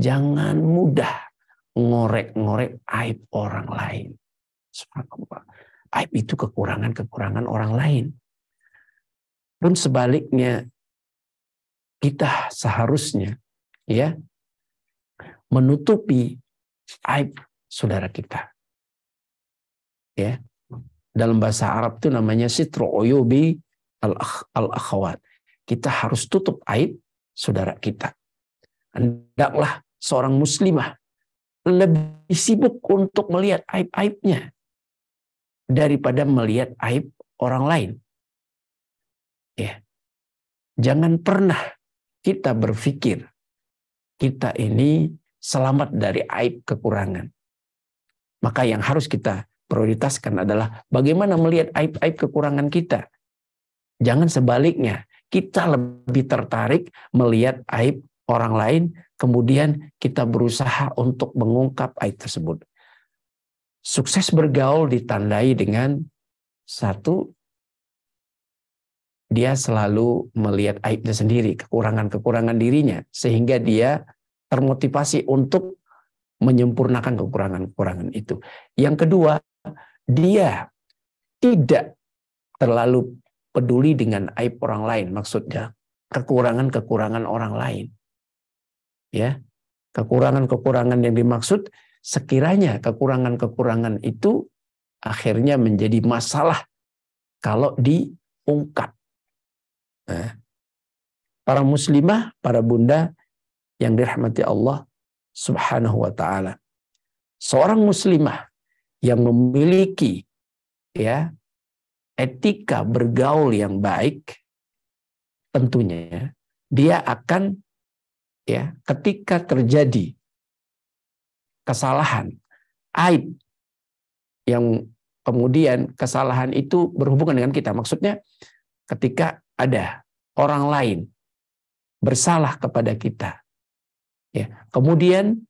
jangan mudah ngorek-ngorek aib orang lain. Subhanallah. Aib itu kekurangan orang lain. Pun sebaliknya, kita seharusnya menutupi aib saudara kita. Ya. Dalam bahasa Arab itu namanya sitru uyubi al-akhawat. Kita harus tutup aib saudara kita. Hendaklah seorang muslimah lebih sibuk untuk melihat aib-aibnya daripada melihat aib orang lain. Ya. Jangan pernah kita berpikir kita ini selamat dari aib kekurangan. Maka yang harus kita prioritaskan adalah bagaimana melihat aib-aib kekurangan kita. Jangan sebaliknya, kita lebih tertarik melihat aib orang lain, kemudian kita berusaha untuk mengungkap aib tersebut. Sukses bergaul ditandai dengan satu, dia selalu melihat aibnya sendiri, kekurangan-kekurangan dirinya, sehingga dia termotivasi untuk menyempurnakan kekurangan-kekurangan itu. Yang kedua, dia tidak terlalu peduli dengan aib orang lain, maksudnya kekurangan-kekurangan orang lain. Ya, kekurangan-kekurangan yang dimaksud, sekiranya kekurangan-kekurangan itu akhirnya menjadi masalah kalau diungkap. Nah, para muslimah, para bunda yang dirahmati Allah Subhanahu wa ta'ala, seorang muslimah yang memiliki etika bergaul yang baik, tentunya dia akan ketika terjadi kesalahan, aib yang kemudian kesalahan itu berhubungan dengan kita. Maksudnya ketika ada orang lain bersalah kepada kita, kemudian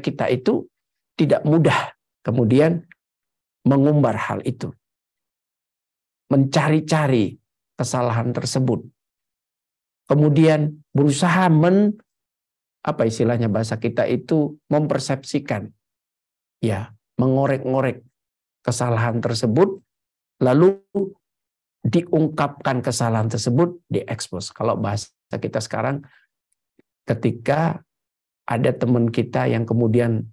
kita itu tidak mudah kemudian mengumbar hal itu, mencari-cari kesalahan tersebut, kemudian berusaha bahasa kita itu mempersepsikan, mengorek-ngorek kesalahan tersebut, lalu diungkapkan kesalahan tersebut, diekspos. Kalau bahasa kita sekarang, ketika ada teman kita yang kemudian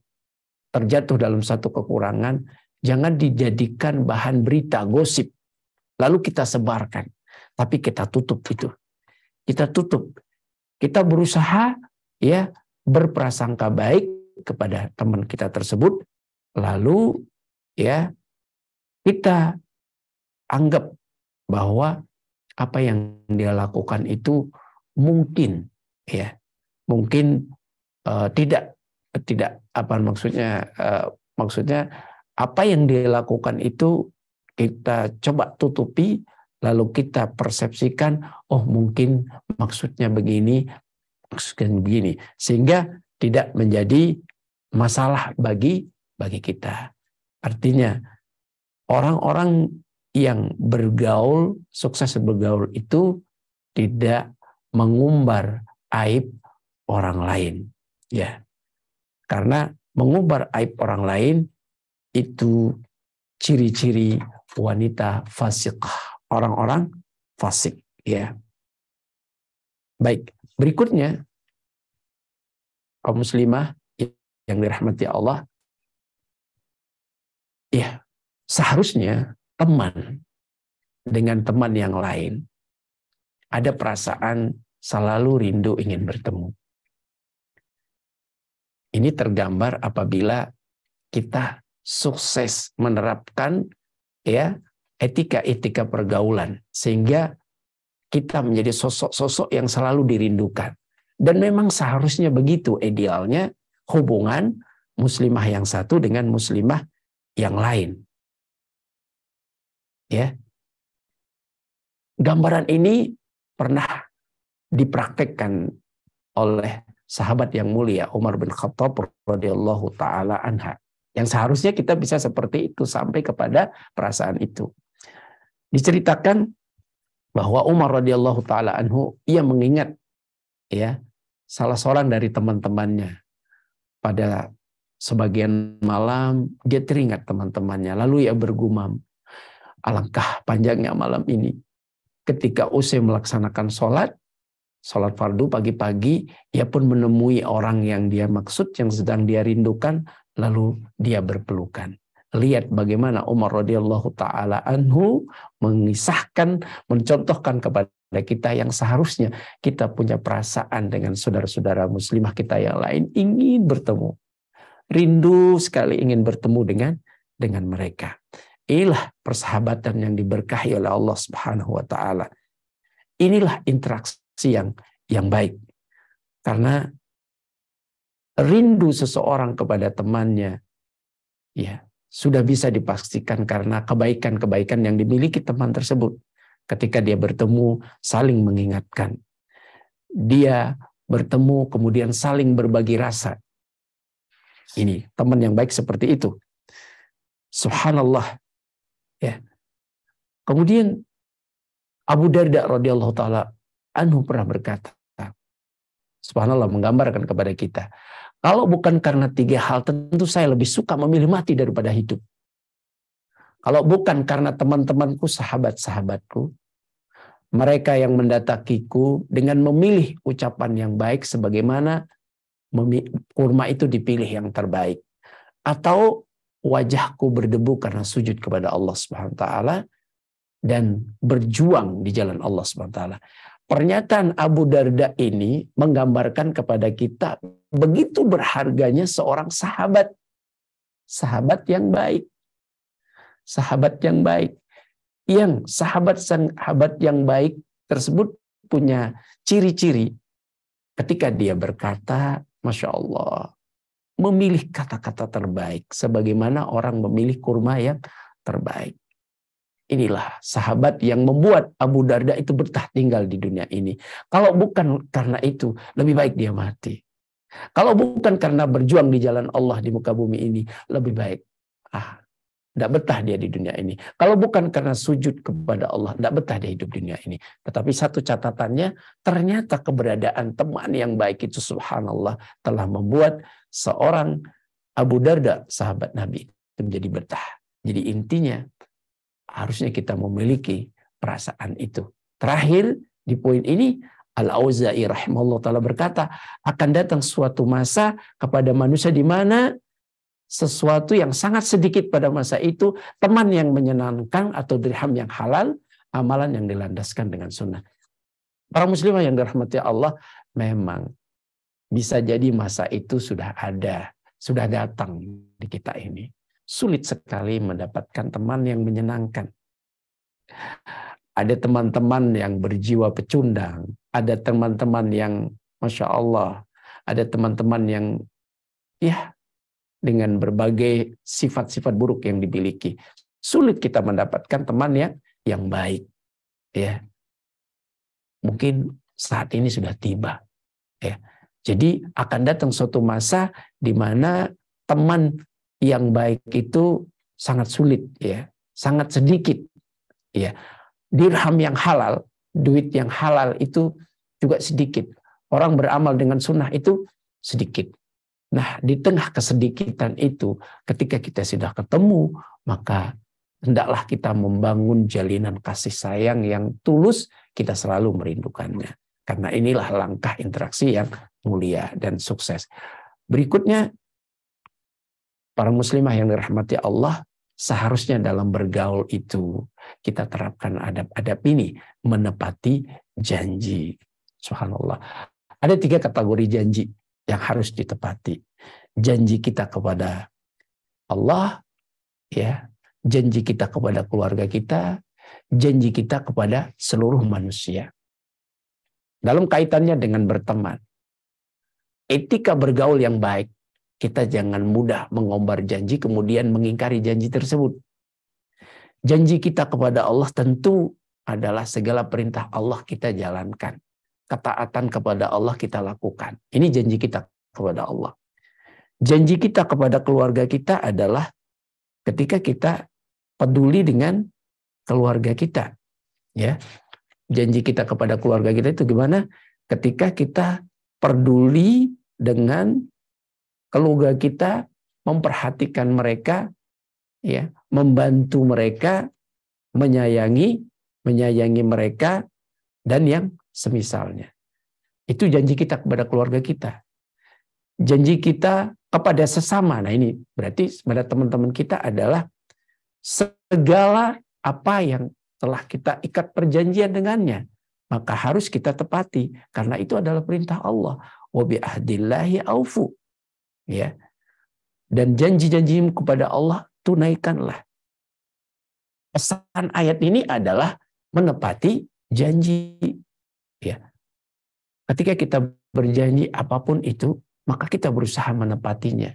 terjatuh dalam satu kekurangan, jangan dijadikan bahan berita, gosip, lalu kita sebarkan. Tapi kita tutup itu. Kita tutup. Kita berusaha berprasangka baik kepada teman kita tersebut, lalu kita anggap bahwa apa yang dia lakukan itu mungkin tidak maksudnya apa yang dia lakukan itu kita coba tutupi, lalu kita persepsikan, oh mungkin maksudnya begini, sehingga tidak menjadi masalah bagi kita. Artinya orang-orang yang bergaul, sukses bergaul itu tidak mengumbar aib orang lain, karena mengumbar aib orang lain itu ciri-ciri wanita fasik, orang-orang fasik, Baik, Berikutnya, kaum muslimah yang dirahmati Allah, ya seharusnya teman dengan teman yang lain ada perasaan selalu rindu ingin bertemu. Ini tergambar apabila kita sukses menerapkan ya etika-etika pergaulan sehingga kita menjadi sosok-sosok yang selalu dirindukan. Dan memang seharusnya begitu idealnya hubungan muslimah yang satu dengan muslimah yang lain. Ya. Gambaran ini pernah dipraktekkan oleh sahabat yang mulia Umar bin Khattab radhiyallahu taala anha. Yang seharusnya kita bisa seperti itu sampai kepada perasaan itu. Diceritakan bahwa Umar radhiyallahu taala anhu ia mengingat ya salah seorang dari teman-temannya pada sebagian malam dia teringat teman-temannya lalu ia bergumam, alangkah panjangnya malam ini. Ketika usai melaksanakan sholat fardu pagi-pagi, ia pun menemui orang yang dia maksud, yang sedang dia rindukan, lalu dia berpelukan. Lihat bagaimana Umar radhiyallahu taala anhu mengisahkan, mencontohkan kepada kita yang seharusnya kita punya perasaan dengan saudara-saudara muslimah kita yang lain, ingin bertemu. Rindu sekali ingin bertemu dengan mereka. Inilah persahabatan yang diberkahi oleh Allah Subhanahu wa taala. Inilah interaksi yang baik. Karena rindu seseorang kepada temannya ya sudah bisa dipastikan karena kebaikan-kebaikan yang dimiliki teman tersebut. Ketika dia bertemu saling mengingatkan. Dia bertemu kemudian saling berbagi rasa. Ini teman yang baik seperti itu. Subhanallah. Ya. Kemudian Abu Darda radhiyallahu taala anhu pernah berkata, subhanallah, menggambarkan kepada kita, kalau bukan karena 3 hal, tentu saya lebih suka memilih mati daripada hidup. Kalau bukan karena teman-temanku, sahabat-sahabatku, mereka yang mendatakiku dengan memilih ucapan yang baik sebagaimana kurma itu dipilih yang terbaik. Atau wajahku berdebu karena sujud kepada Allah Subhanahu wa taala dan berjuang di jalan Allah Subhanahu wa taala. Pernyataan Abu Darda ini menggambarkan kepada kita begitu berharganya seorang sahabat. Sahabat yang baik. Sahabat yang baik. Yang sahabat yang baik tersebut punya ciri-ciri ketika dia berkata, Masya Allah, memilih kata-kata terbaik sebagaimana orang memilih kurma yang terbaik. Inilah sahabat yang membuat Abu Darda itu betah tinggal di dunia ini. Kalau bukan karena itu, lebih baik dia mati. Kalau bukan karena berjuang di jalan Allah di muka bumi ini, lebih baik tidak betah dia di dunia ini. Kalau bukan karena sujud kepada Allah, tidak betah dia hidup di dunia ini. Tetapi satu catatannya, ternyata keberadaan teman yang baik itu subhanallah telah membuat seorang Abu Darda, sahabat Nabi, itu menjadi betah. Jadi intinya, harusnya kita memiliki perasaan itu. Terakhir, di poin ini, Al-Auza'i rahimahullah ta'ala berkata, akan datang suatu masa kepada manusia di mana sesuatu yang sangat sedikit pada masa itu, teman yang menyenangkan atau dirham yang halal, amalan yang dilandaskan dengan sunnah. Para muslimah yang dirahmati Allah, memang bisa jadi masa itu sudah ada, sudah datang di kita ini. Sulit sekali mendapatkan teman yang menyenangkan. Ada teman-teman yang berjiwa pecundang, ada teman-teman yang Masya Allah, ada teman-teman yang ya dengan berbagai sifat-sifat buruk yang dimiliki. Sulit kita mendapatkan teman yang baik. Ya. Mungkin saat ini sudah tiba. Ya. Jadi akan datang suatu masa di mana teman yang baik itu sangat sulit, ya, sangat sedikit. Ya. Dirham yang halal, duit yang halal itu juga sedikit. Orang beramal dengan sunnah itu sedikit. Nah, di tengah kesedikitan itu, ketika kita sudah ketemu, maka hendaklah kita membangun jalinan kasih sayang yang tulus, kita selalu merindukannya. Karena inilah langkah interaksi yang mulia dan sukses. Berikutnya, para muslimah yang dirahmati Allah, seharusnya dalam bergaul itu kita terapkan adab-adab ini, menepati janji. Subhanallah. Ada 3 kategori janji yang harus ditepati. Janji kita kepada Allah, ya, janji kita kepada keluarga kita, janji kita kepada seluruh manusia. Dalam kaitannya dengan berteman, etika bergaul yang baik, kita jangan mudah mengombar janji kemudian mengingkari janji tersebut. Janji kita kepada Allah tentu adalah segala perintah Allah kita jalankan. Ketaatan kepada Allah kita lakukan. Ini janji kita kepada Allah. Janji kita kepada keluarga kita adalah ketika kita peduli dengan keluarga kita. Ya. Janji kita kepada keluarga kita itu gimana? Ketika kita peduli dengan keluarga kita, memperhatikan mereka, ya, membantu mereka, menyayangi mereka, dan yang semisalnya. Itu janji kita kepada keluarga kita. Janji kita kepada sesama. Nah ini berarti pada teman-teman kita adalah segala apa yang telah kita ikat perjanjian dengannya, maka harus kita tepati. Karena itu adalah perintah Allah. Wa bi ahdillahi aufu. Ya. Dan janji-janjimu kepada Allah tunaikanlah. Pesan ayat ini adalah menepati janji. Ya. Ketika kita berjanji apapun itu, maka kita berusaha menepatinya.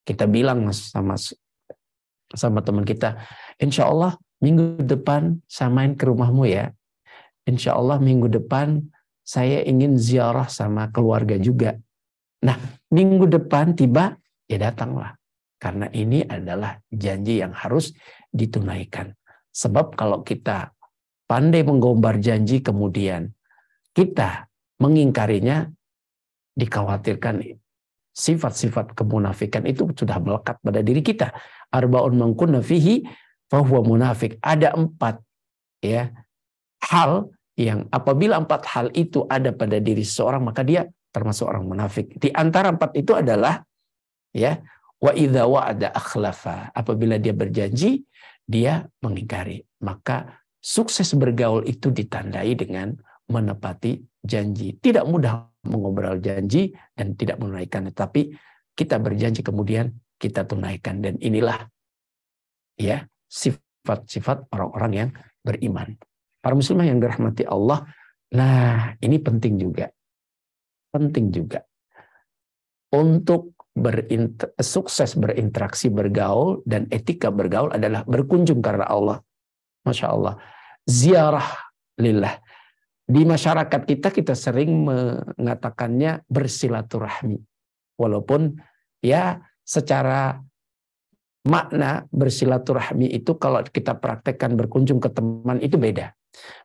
Kita bilang sama teman kita, insya Allah minggu depan saya main ke rumahmu ya. Insya Allah minggu depan saya ingin ziarah sama keluarga juga. Nah, minggu depan tiba, ya datanglah. Karena ini adalah janji yang harus ditunaikan. Sebab kalau kita pandai menggombar janji kemudian kita mengingkarinya, dikhawatirkan sifat-sifat kemunafikan itu sudah melekat pada diri kita. Arba'un man kunna fihi fahuwa munafik. Ada 4 ya hal yang apabila 4 hal itu ada pada diri seseorang, maka dia termasuk orang munafik. Di antara 4 itu adalah ya wa idza wa'ada akhlafa. Apabila dia berjanji, dia mengingkari. Maka sukses bergaul itu ditandai dengan menepati janji. Tidak mudah mengobrol janji dan tidak menunaikan, tapi kita berjanji kemudian kita tunaikan, dan inilah ya sifat-sifat orang-orang yang beriman. Para muslimah yang dirahmati Allah, nah ini penting juga. Penting juga untuk sukses berinteraksi, bergaul, dan etika bergaul adalah berkunjung karena Allah. Masya Allah. Ziarah lillah. Di masyarakat kita sering mengatakannya bersilaturahmi. Walaupun ya secara makna bersilaturahmi itu kalau kita praktekkan berkunjung ke teman itu beda.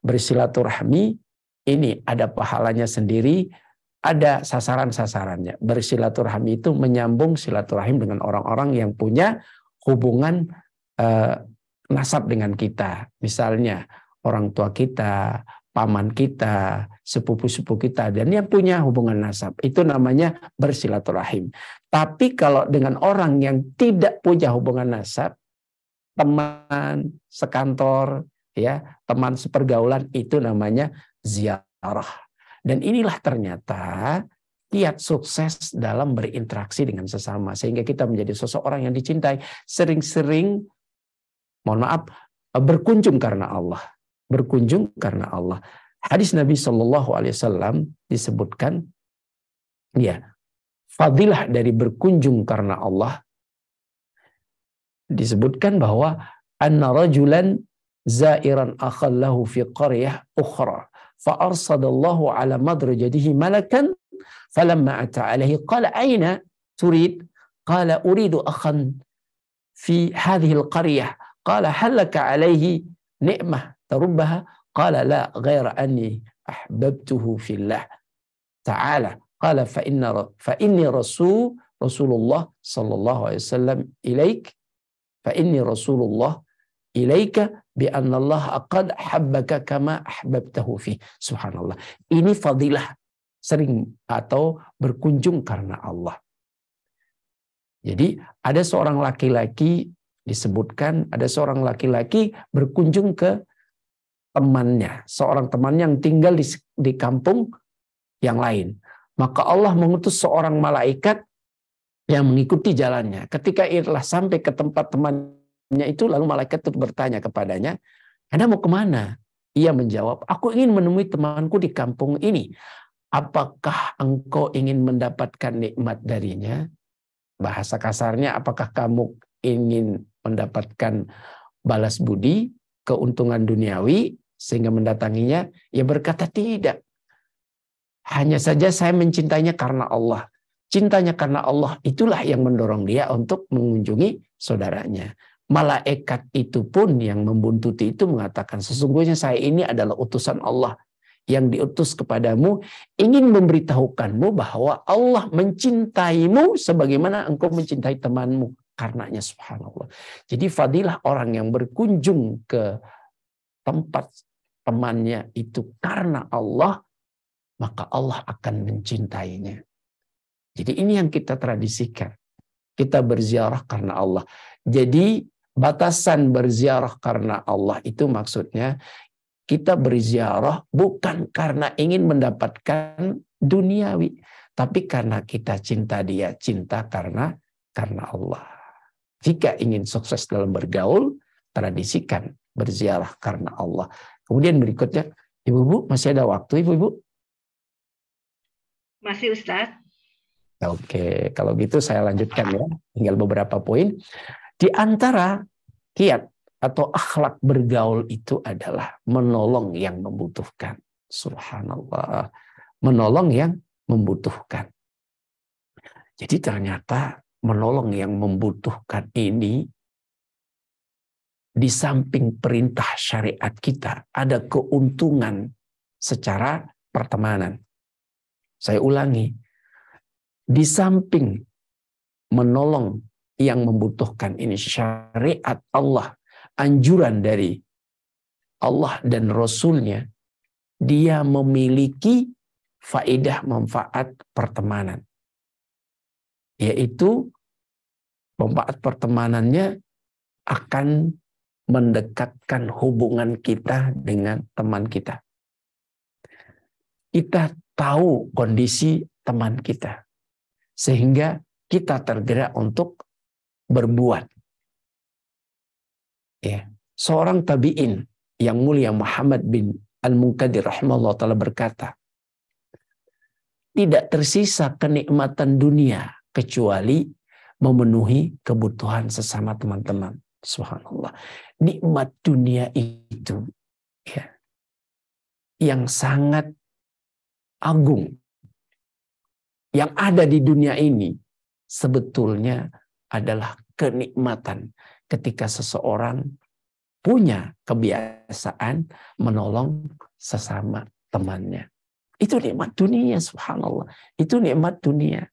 Bersilaturahmi ini ada pahalanya sendiri, ada sasaran-sasarannya. Bersilaturahmi itu menyambung silaturahim dengan orang-orang yang punya hubungan nasab dengan kita. Misalnya orang tua kita, paman kita, sepupu-sepupu kita, dan yang punya hubungan nasab. Itu namanya bersilaturahim. Tapi kalau dengan orang yang tidak punya hubungan nasab, teman sekantor, ya, teman sepergaulan, itu namanya ziarah. Dan inilah ternyata kiat sukses dalam berinteraksi dengan sesama, sehingga kita menjadi seseorang yang dicintai. Sering-sering, mohon maaf, berkunjung karena Allah. Berkunjung karena Allah. Hadis Nabi SAW disebutkan, ya, fadilah dari berkunjung karena Allah, disebutkan bahwa anna rajulan zairan akhallahu fi qaryah ukhra fa arsadallahu ala madrajatihi malakan falamma ata alaihi qala aina turid qala uridu akhan fi hadhihi alqaryah qala hal laka alaihi ni'mah tarubbaha qala la ghaira anni ahbabtuhu fillah ta'ala qala fa inni rasulullah sallallahu alaihi wasallam ilaik fa inni rasulullah ilaika bi annallaha qad habbaka kama ahbabtahu fi. Subhanallah. Ini fadilah sering atau berkunjung karena Allah. Jadi ada seorang laki-laki disebutkan, ada seorang laki-laki berkunjung ke temannya, seorang temannya yang tinggal di kampung yang lain. Maka Allah mengutus seorang malaikat yang mengikuti jalannya. Ketika ia telah sampai ke tempat temannya itu, lalu malaikat itu bertanya kepadanya, Anda mau kemana? Ia menjawab, aku ingin menemui temanku di kampung ini. Apakah engkau ingin mendapatkan nikmat darinya? Bahasa kasarnya, apakah kamu ingin mendapatkan balas budi, keuntungan duniawi, sehingga mendatanginya? Ia berkata, tidak. Hanya saja saya mencintainya karena Allah. Cintanya karena Allah itulah yang mendorong dia untuk mengunjungi saudaranya. Malaikat itu pun yang membuntuti itu mengatakan, sesungguhnya saya ini adalah utusan Allah yang diutus kepadamu, ingin memberitahukanmu bahwa Allah mencintaimu sebagaimana engkau mencintai temanmu. Karenanya subhanallah. Jadi fadilah orang yang berkunjung ke tempat temannya itu karena Allah, maka Allah akan mencintainya. Jadi ini yang kita tradisikan. Kita berziarah karena Allah. Jadi batasan berziarah karena Allah itu maksudnya kita berziarah bukan karena ingin mendapatkan duniawi, tapi karena kita cinta dia, cinta karena Allah. Jika ingin sukses dalam bergaul, tradisikan berziarah karena Allah. Kemudian berikutnya, Ibu-ibu masih ada waktu, Ibu-ibu? Masih, Ustaz. Oke, kalau gitu saya lanjutkan ya. Tinggal beberapa poin. Di antara kiat atau akhlak bergaul itu adalah menolong yang membutuhkan. Subhanallah. Menolong yang membutuhkan. Jadi ternyata menolong yang membutuhkan ini di samping perintah syariat kita ada keuntungan secara pertemanan. Saya ulangi. Di samping menolong yang membutuhkan ini syariat Allah, anjuran dari Allah dan Rasulnya, dia memiliki faedah manfaat pertemanan. Yaitu manfaat pertemanannya akan mendekatkan hubungan kita dengan teman kita. Kita tahu kondisi teman kita. Sehingga kita tergerak untuk berbuat. Ya. Seorang tabi'in yang mulia Muhammad bin Al-Munkadir rahimahullah ta'ala berkata, tidak tersisa kenikmatan dunia kecuali memenuhi kebutuhan sesama teman-teman. Subhanallah. Nikmat dunia itu ya, yang sangat agung yang ada di dunia ini sebetulnya adalah kenikmatan ketika seseorang punya kebiasaan menolong sesama temannya. Itu nikmat dunia, subhanallah. Itu nikmat dunia.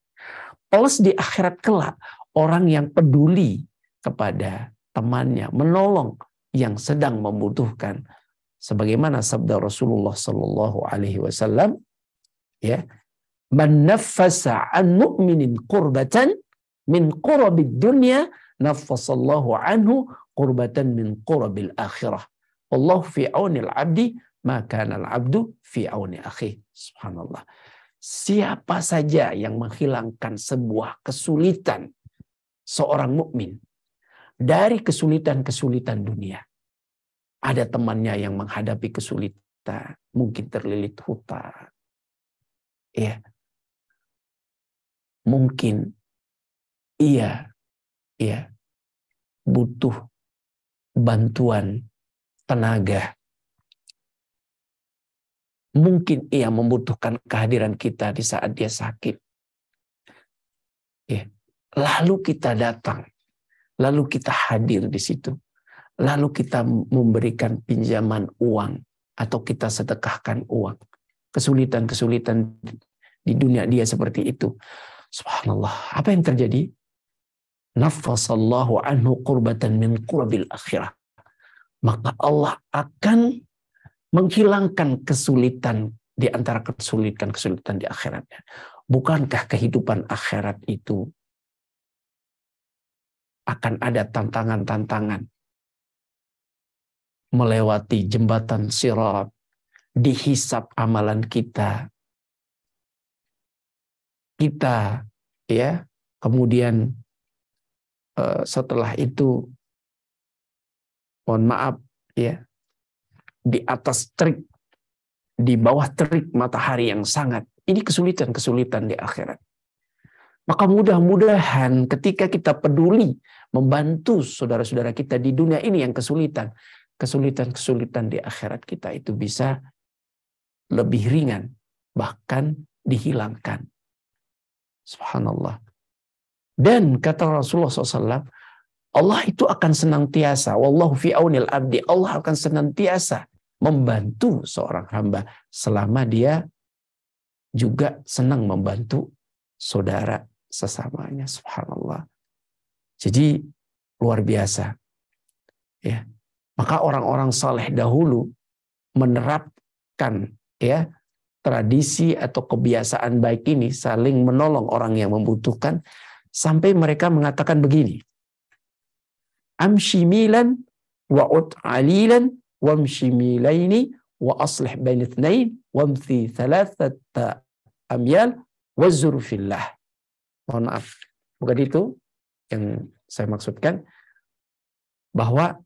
Plus di akhirat kelak, orang yang peduli kepada temannya, menolong yang sedang membutuhkan. Sebagaimana sabda Rasulullah Sallallahu Alaihi Wasallam, ya, man naffasa an mu'minin qurbatan min qurabid dunya naffasallahu anhu qurbatan min qurabil akhirah. Allah fi aunil abdi maka al abdu fi auni akhi. Subhanallah. Siapa saja yang menghilangkan sebuah kesulitan seorang mukmin dari kesulitan-kesulitan dunia. Ada temannya yang menghadapi kesulitan, mungkin terlilit hutang. Ya. Mungkin ia butuh bantuan tenaga. Mungkin ia membutuhkan kehadiran kita di saat dia sakit. Ya. Lalu kita datang, lalu kita hadir di situ, lalu kita memberikan pinjaman uang atau kita sedekahkan uang. Kesulitan-kesulitan di dunia dia seperti itu. Subhanallah. Apa yang terjadi? Naffasallahu anhu qurbatan min qurabil akhirah. maka Allah akan menghilangkan kesulitan di antara kesulitan-kesulitan di akhiratnya. Bukankah kehidupan akhirat itu akan ada tantangan-tantangan? Melewati jembatan Sirat, dihisap amalan kita. Kita ya, kemudian setelah itu mohon maaf ya, di atas terik, di bawah terik matahari yang sangat. Ini kesulitan-kesulitan di akhirat. Maka mudah-mudahan ketika kita peduli membantu saudara-saudara kita di dunia ini yang kesulitan-kesulitan di akhirat kita itu bisa lebih ringan, bahkan dihilangkan. Subhanallah. Dan kata Rasulullah SAW, Allah itu akan senantiasa, wallahu fi aunil abdi, Allah akan senantiasa membantu seorang hamba selama dia juga senang membantu saudara sesamanya. Subhanallah. Jadi luar biasa. Ya. Maka orang-orang saleh dahulu menerapkan ya tradisi atau kebiasaan baik ini, saling menolong orang yang membutuhkan, sampai mereka mengatakan begini, amshi milan wa ut alilan wamshi milaini wa aslih bain itsnain wamthi thalathata amyal wazur fillah. Mohon maaf, bukan itu yang saya maksudkan, bahwa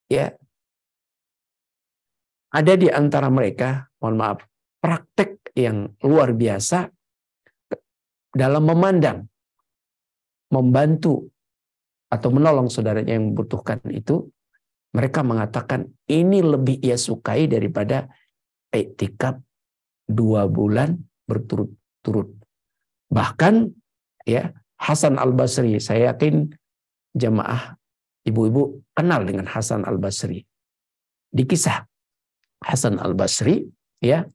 ya ada di antara mereka, mohon maaf, praktek yang luar biasa dalam memandang, membantu atau menolong saudaranya yang membutuhkan itu. Mereka mengatakan ini lebih ia sukai daripada iktikaf 2 bulan berturut-turut. Bahkan ya Hasan Al-Basri, saya yakin jamaah ibu-ibu kenal dengan Hasan Al-Basri. Di kisah Hasan Al-Basri ya,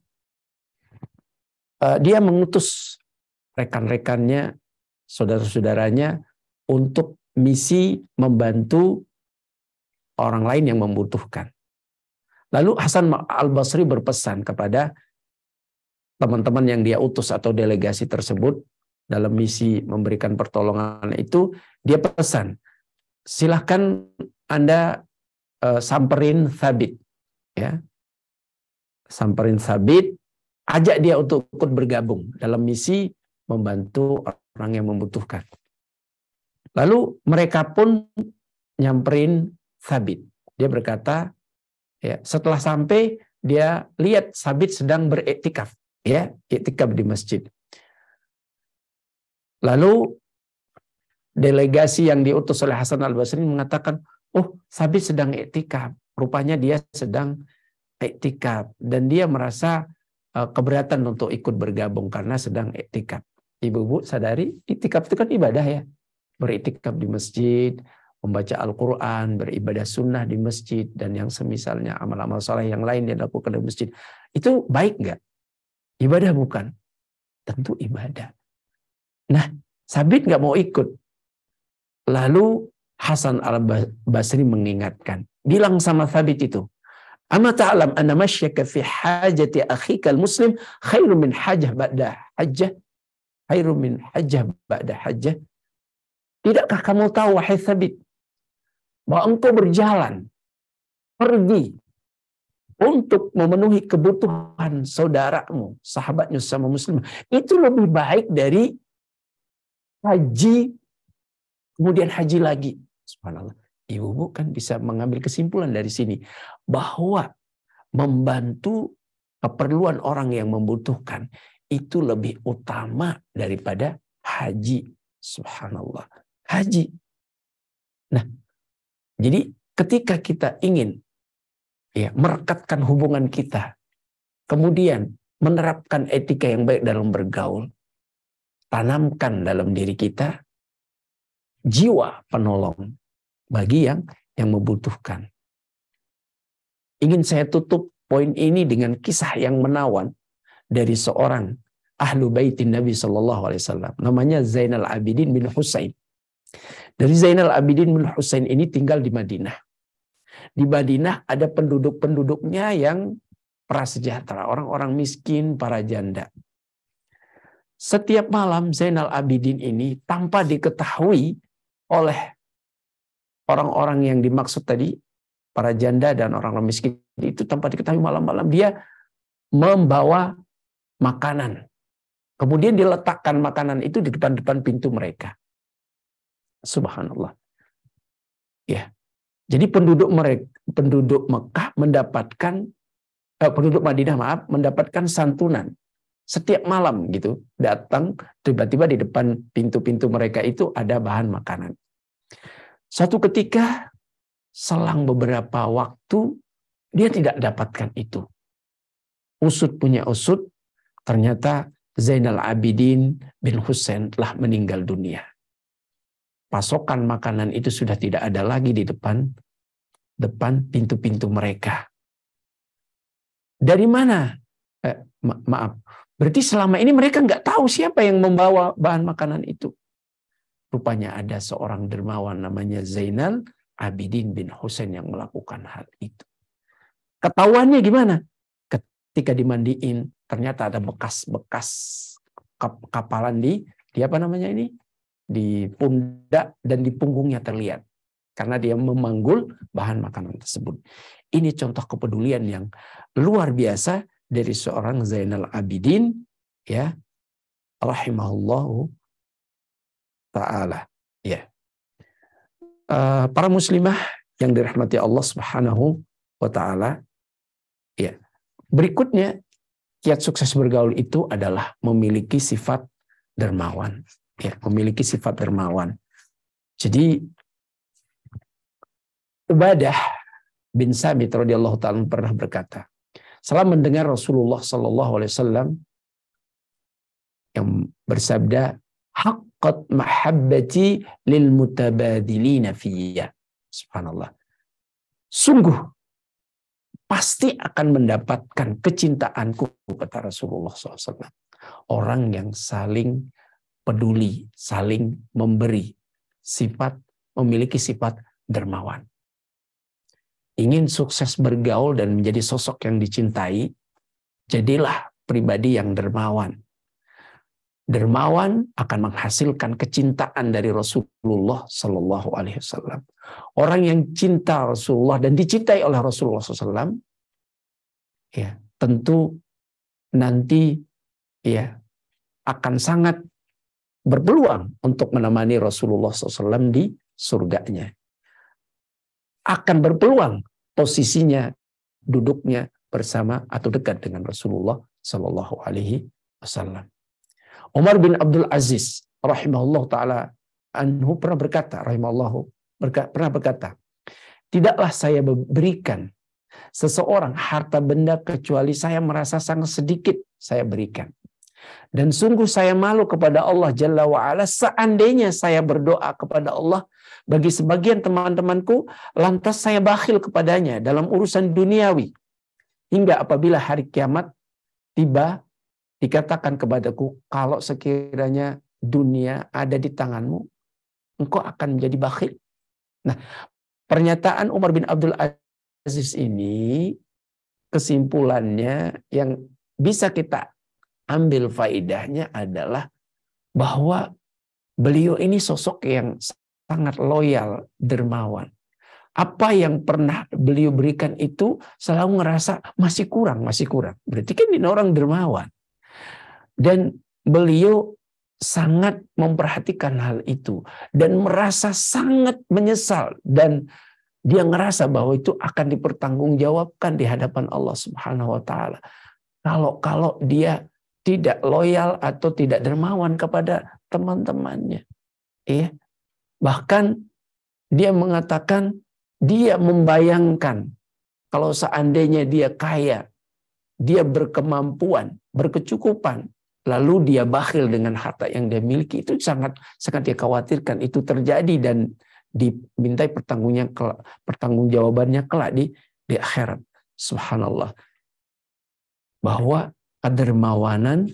dia mengutus rekan-rekannya, saudara-saudaranya untuk misi membantu orang lain yang membutuhkan. Lalu Hasan Al-Basri berpesan kepada teman-teman yang dia utus atau delegasi tersebut dalam misi memberikan pertolongan itu, dia pesan, silahkan Anda samperin Thabit, ya, samperin Thabit, ajak dia untuk ikut bergabung dalam misi membantu orang yang membutuhkan. Lalu mereka pun nyamperin Thabit. Dia berkata, ya, setelah sampai dia lihat Thabit sedang beriktikaf, ya, iktikaf di masjid. Lalu delegasi yang diutus oleh Hasan Al-Basri mengatakan, oh, Thabit sedang iktikaf. Rupanya dia sedang iktikaf dan dia merasa keberatan untuk ikut bergabung karena sedang iktikaf. Ibu-ibu sadari, iktikaf itu kan ibadah ya. Beriktikaf di masjid, membaca Al-Quran, beribadah sunnah di masjid, dan yang semisalnya amal-amal saleh yang lain yang dilakukan di masjid. Itu baik nggak? Ibadah bukan? Tentu ibadah. Nah, Thabit nggak mau ikut. Lalu Hasan Al-Basri mengingatkan. Bilang sama Thabit itu, Ama ta'lam anna mashyaka fi hajati akhika al-muslim khairu min hajah ba'da hajjah. Khairu min hajjah ba'da hajjah. Tidakkah kamu tahu, wahai Thabit, bahwa engkau berjalan, pergi untuk memenuhi kebutuhan saudaramu, sahabatnya sama muslim, itu lebih baik dari haji, kemudian haji lagi. Subhanallah. Ibu-ibu kan bisa mengambil kesimpulan dari sini, bahwa membantu keperluan orang yang membutuhkan itu lebih utama daripada haji. Subhanallah. Haji. Nah, jadi ketika kita ingin ya merekatkan hubungan kita, kemudian menerapkan etika yang baik dalam bergaul, tanamkan dalam diri kita jiwa penolong bagi yang membutuhkan. Ingin saya tutup poin ini dengan kisah yang menawan dari seorang ahlu baitin Nabi SAW. Namanya Zainal Abidin bin Husain. Dari Zainal Abidin bin Husain ini tinggal di Madinah. di Madinah ada penduduk-penduduknya yang prasejahtera, orang-orang miskin, para janda. Setiap malam Zainal Abidin ini tanpa diketahui oleh orang-orang yang dimaksud tadi, para janda dan orang-orang miskin itu, tanpa diketahui malam-malam dia membawa makanan. Kemudian diletakkan makanan itu di depan-depan pintu mereka. Subhanallah. Ya. Jadi penduduk Mekah mendapatkan penduduk Madinah mendapatkan santunan setiap malam gitu, datang tiba-tiba di depan pintu-pintu mereka itu ada bahan makanan. Suatu ketika selang beberapa waktu dia tidak dapatkan itu. Usut punya usut, ternyata Zainal Abidin bin Husain telah meninggal dunia. Pasokan makanan itu sudah tidak ada lagi di depan pintu-pintu mereka. Dari mana? Maaf. Berarti selama ini mereka nggak tahu siapa yang membawa bahan makanan itu. Rupanya ada seorang dermawan namanya Zainal Abidin bin Husain yang melakukan hal itu. Ketahuannya gimana? Ketika dimandiin, ternyata ada bekas-bekas kapalan di apa namanya ini? Di pundak dan di punggungnya terlihat. Karena dia memanggul bahan makanan tersebut. Ini contoh kepedulian yang luar biasa dari seorang Zainal Abidin, ya, rahimahullahu ta'ala. Ya. Para muslimah yang dirahmati Allah Subhanahu wa ta'ala, ya. Berikutnya, kiat sukses bergaul itu adalah memiliki sifat dermawan. Ya, memiliki sifat dermawan. Jadi Ubadah bin Samit radhiyallahu ta'ala pernah berkata, setelah mendengar Rasulullah sallallahu alaihi wasallam yang bersabda, haqqat mahabbati lil mutabadilina fiyya. Subhanallah. Sungguh pasti akan mendapatkan kecintaanku, kata Rasulullah SAW. Orang yang saling peduli, saling memberi, memiliki sifat dermawan. Ingin sukses bergaul dan menjadi sosok yang dicintai, jadilah pribadi yang dermawan. Dermawan akan menghasilkan kecintaan dari Rasulullah Sallallahu Alaihi Wasallam. Orang yang cinta Rasulullah dan dicintai oleh Rasulullah SAW, ya tentu nanti ya akan sangat berpeluang untuk menemani Rasulullah SAW di surganya. Akan berpeluang posisinya, duduknya bersama atau dekat dengan Rasulullah Sallallahu Alaihi Wasallam. Umar bin Abdul Aziz rahimahullah taala anhu pernah berkata, tidaklah saya berikan seseorang harta benda kecuali saya merasa sangat sedikit saya berikan. Dan sungguh saya malu kepada Allah Jalla wa'ala seandainya saya berdoa kepada Allah bagi sebagian teman-temanku, lantas saya bakhil kepadanya dalam urusan duniawi. Hingga apabila hari kiamat tiba, dikatakan kepadaku, kalau sekiranya dunia ada di tanganmu, engkau akan menjadi bakhil. Nah, pernyataan Umar bin Abdul Aziz ini, kesimpulannya yang bisa kita ambil faidahnya adalah bahwa beliau ini sosok yang sangat loyal, dermawan. Apa yang pernah beliau berikan itu selalu ngerasa masih kurang. Berarti kan ini orang dermawan. Dan beliau sangat memperhatikan hal itu dan merasa sangat menyesal, dan dia ngerasa bahwa itu akan dipertanggungjawabkan di hadapan Allah Subhanahu wa taala. Kalau dia tidak loyal atau tidak dermawan kepada teman-temannya. Ya. Bahkan dia mengatakan, dia membayangkan kalau seandainya dia kaya, dia berkemampuan, berkecukupan, lalu dia bakhil dengan harta yang dia miliki, itu sangat dia khawatirkan itu terjadi dan dimintai pertanggungjawabannya kelak di akhirat. Subhanallah. Bahwa kedermawanan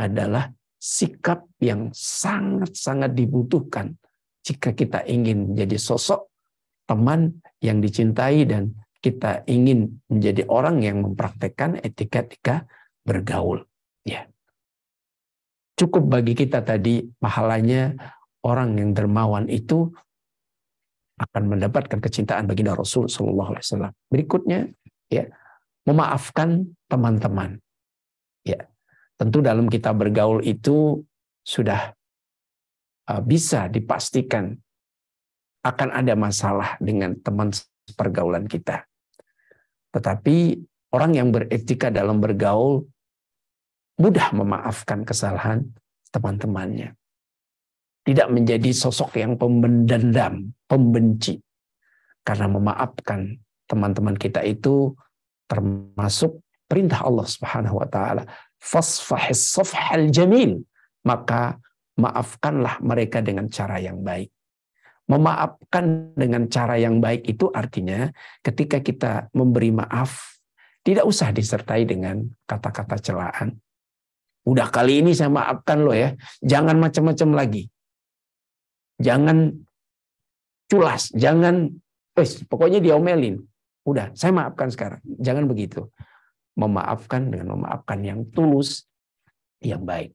adalah sikap yang sangat-sangat dibutuhkan jika kita ingin menjadi sosok teman yang dicintai dan kita ingin menjadi orang yang mempraktekkan etika bergaul. Ya. Cukup bagi kita tadi pahalanya orang yang dermawan itu akan mendapatkan kecintaan baginda Rasul Sallallahu Alaihi Wasallam. Berikutnya, ya, memaafkan teman-teman. Ya, tentu dalam kita bergaul itu sudah bisa dipastikan akan ada masalah dengan teman pergaulan kita. Tetapi orang yang beretika dalam bergaul mudah memaafkan kesalahan teman-temannya. Tidak menjadi sosok yang pemendam, pembenci. Karena memaafkan teman-teman kita itu termasuk perintah Allah Subhanahu wa taala. Fasfahis safhal jamil. Maka maafkanlah mereka dengan cara yang baik. Memaafkan dengan cara yang baik itu artinya ketika kita memberi maaf, tidak usah disertai dengan kata-kata celaan. Udah kali ini saya maafkan lo ya, jangan macam-macam lagi. Jangan culas, jangan, pokoknya diomelin. Udah, saya maafkan sekarang. Jangan begitu. Memaafkan dengan memaafkan yang tulus, yang baik.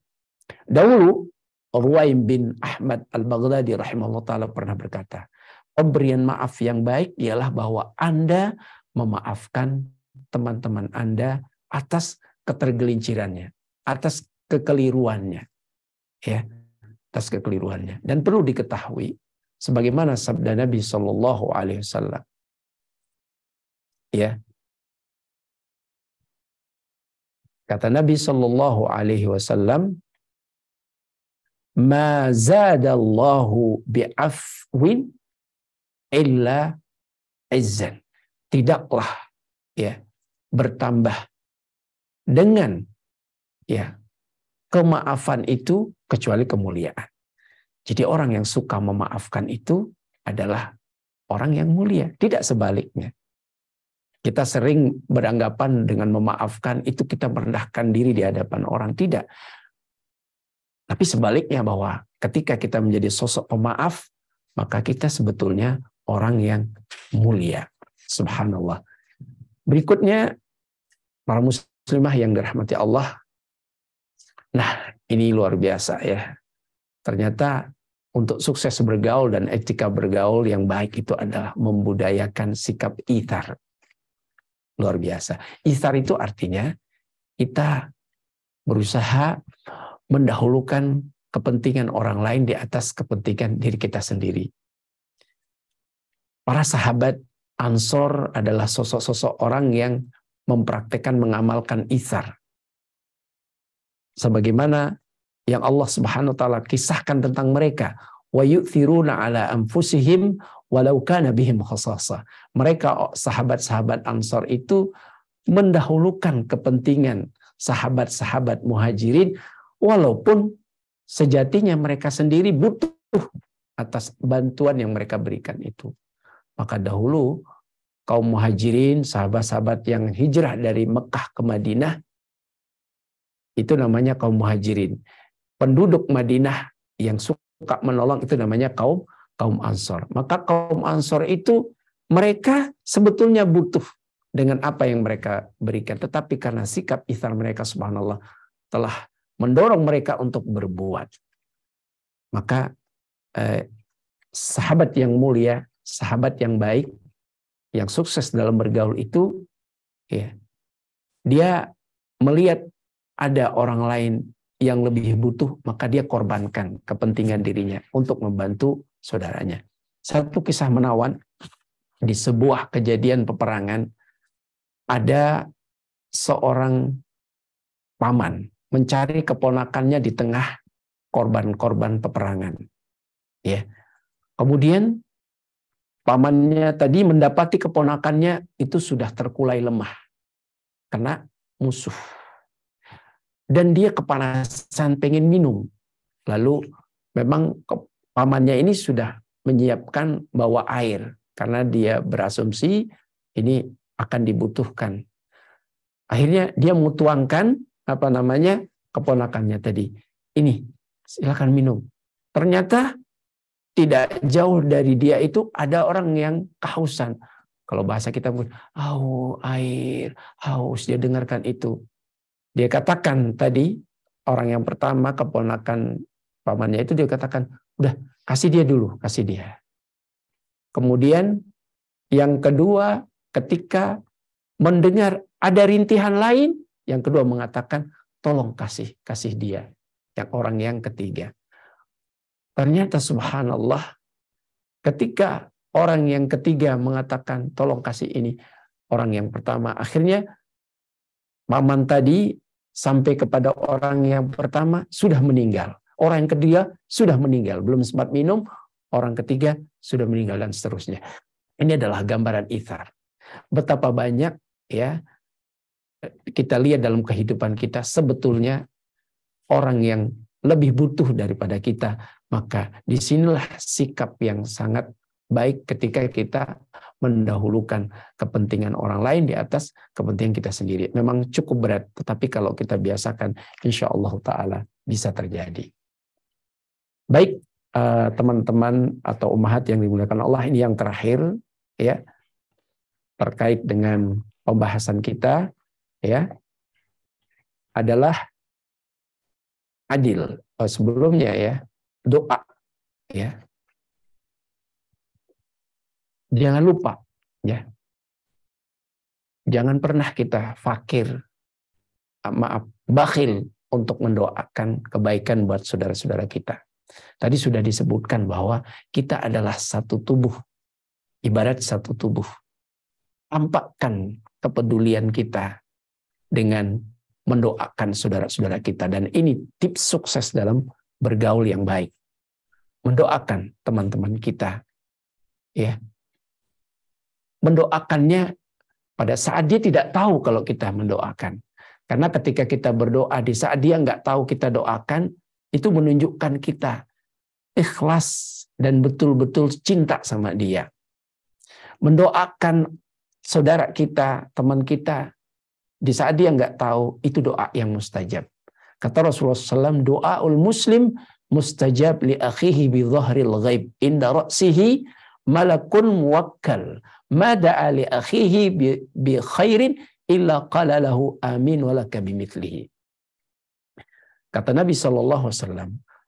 Dahulu, Ruwaim bin Ahmad al-Baghdadi rahimahullah ta'ala pernah berkata, pemberian maaf yang baik ialah bahwa Anda memaafkan teman-teman Anda atas ketergelincirannya, atas kekeliruannya. Ya, atas kekeliruannya. Dan perlu diketahui, sebagaimana sabda Nabi Sallallahu Alaihi Wasallam, ya, kata Nabi Sallallahu Alaihi Wasallam, ma zadallahu bi'afwin illa izzan. Tidaklah ya bertambah dengan ya kemaafan itu kecuali kemuliaan. Jadi orang yang suka memaafkan itu adalah orang yang mulia, tidak sebaliknya. Kita sering beranggapan dengan memaafkan itu kita merendahkan diri di hadapan orang, tidak. Tapi sebaliknya bahwa ketika kita menjadi sosok pemaaf, maka kita sebetulnya orang yang mulia. Subhanallah. Berikutnya, para muslimah yang dirahmati Allah. Nah, ini luar biasa ya. Ternyata untuk sukses bergaul dan etika bergaul yang baik itu adalah membudayakan sikap ithar. Luar biasa. Ithar itu artinya kita berusaha mendahulukan kepentingan orang lain di atas kepentingan diri kita sendiri. Para sahabat Ansor adalah sosok-sosok orang yang mempraktekkan, mengamalkan itsar. Sebagaimana yang Allah Subhanahu wa taala kisahkan tentang mereka, wa yu'thiruna ala anfusihim walau kana bihim khasasah. Mereka sahabat-sahabat Ansor itu mendahulukan kepentingan sahabat-sahabat Muhajirin walaupun sejatinya mereka sendiri butuh atas bantuan yang mereka berikan itu. Maka dahulu kaum Muhajirin, sahabat-sahabat yang hijrah dari Mekah ke Madinah, itu namanya kaum Muhajirin. Penduduk Madinah yang suka menolong itu namanya kaum Ansor. Maka kaum Ansor itu mereka sebetulnya butuh dengan apa yang mereka berikan. Tetapi karena sikap itsar mereka, subhanallah, telah mendorong mereka untuk berbuat. Maka sahabat yang mulia, sahabat yang baik, yang sukses dalam bergaul itu, ya, dia melihat ada orang lain yang lebih butuh, maka dia korbankan kepentingan dirinya untuk membantu saudaranya. Satu kisah menawan, di sebuah kejadian peperangan, ada seorang paman mencari keponakannya di tengah korban-korban peperangan. Ya. Kemudian pamannya tadi mendapati keponakannya itu sudah terkulai lemah kena musuh. Dan dia kepanasan pengen minum. Lalu memang pamannya ini sudah menyiapkan bawa air karena dia berasumsi ini akan dibutuhkan. Akhirnya dia menuangkan keponakannya tadi. Ini, silakan minum. Ternyata tidak jauh dari dia itu ada orang yang kehausan. Kalau bahasa kita pun, air, haus, dia dengarkan itu. Dia katakan tadi, orang yang pertama, keponakan pamannya itu, dia katakan, udah, kasih dia dulu, kasih dia. Kemudian yang kedua, ketika mendengar ada rintihan lain, yang kedua mengatakan, tolong kasih dia. Yang orang yang ketiga. Ternyata subhanallah, ketika orang yang ketiga mengatakan, tolong kasih ini, orang yang pertama, akhirnya paman tadi sampai kepada orang yang pertama sudah meninggal. Orang yang ketiga sudah meninggal, belum sempat minum, orang ketiga sudah meninggal dan seterusnya. Ini adalah gambaran itsar. Betapa banyak ya kita lihat dalam kehidupan kita sebetulnya orang yang lebih butuh daripada kita, maka disinilah sikap yang sangat baik ketika kita mendahulukan kepentingan orang lain di atas kepentingan kita sendiri. Memang cukup berat, tetapi kalau kita biasakan, insya Allah Ta'ala bisa terjadi. Baik, teman-teman atau ummahat yang dimuliakan Allah, ini yang terakhir ya terkait dengan pembahasan kita ya adalah adil. Sebelumnya ya, doa ya. Jangan lupa ya. Jangan pernah kita bakhil untuk mendoakan kebaikan buat saudara-saudara kita. Tadi sudah disebutkan bahwa kita adalah satu tubuh, ibarat satu tubuh. Tampakkan kepedulian kita dengan mendoakan saudara-saudara kita, dan ini tips sukses dalam bergaul yang baik. Mendoakan teman-teman kita, ya. Mendoakannya pada saat dia tidak tahu kalau kita mendoakan. Karena ketika kita berdoa di saat dia nggak tahu kita doakan, itu menunjukkan kita ikhlas dan betul-betul cinta sama dia. Mendoakan saudara kita, teman kita, di saat dia nggak tahu, itu doa yang mustajab. Kata Rasulullah SAW, doaul muslim mustajab li akhihi bi dhahril ghaib inda ra'sihi malakun muwakkal ma da'a li akhihi bi khairin illa qala lahu amin walaka bimithlihi. Kata Nabi SAW,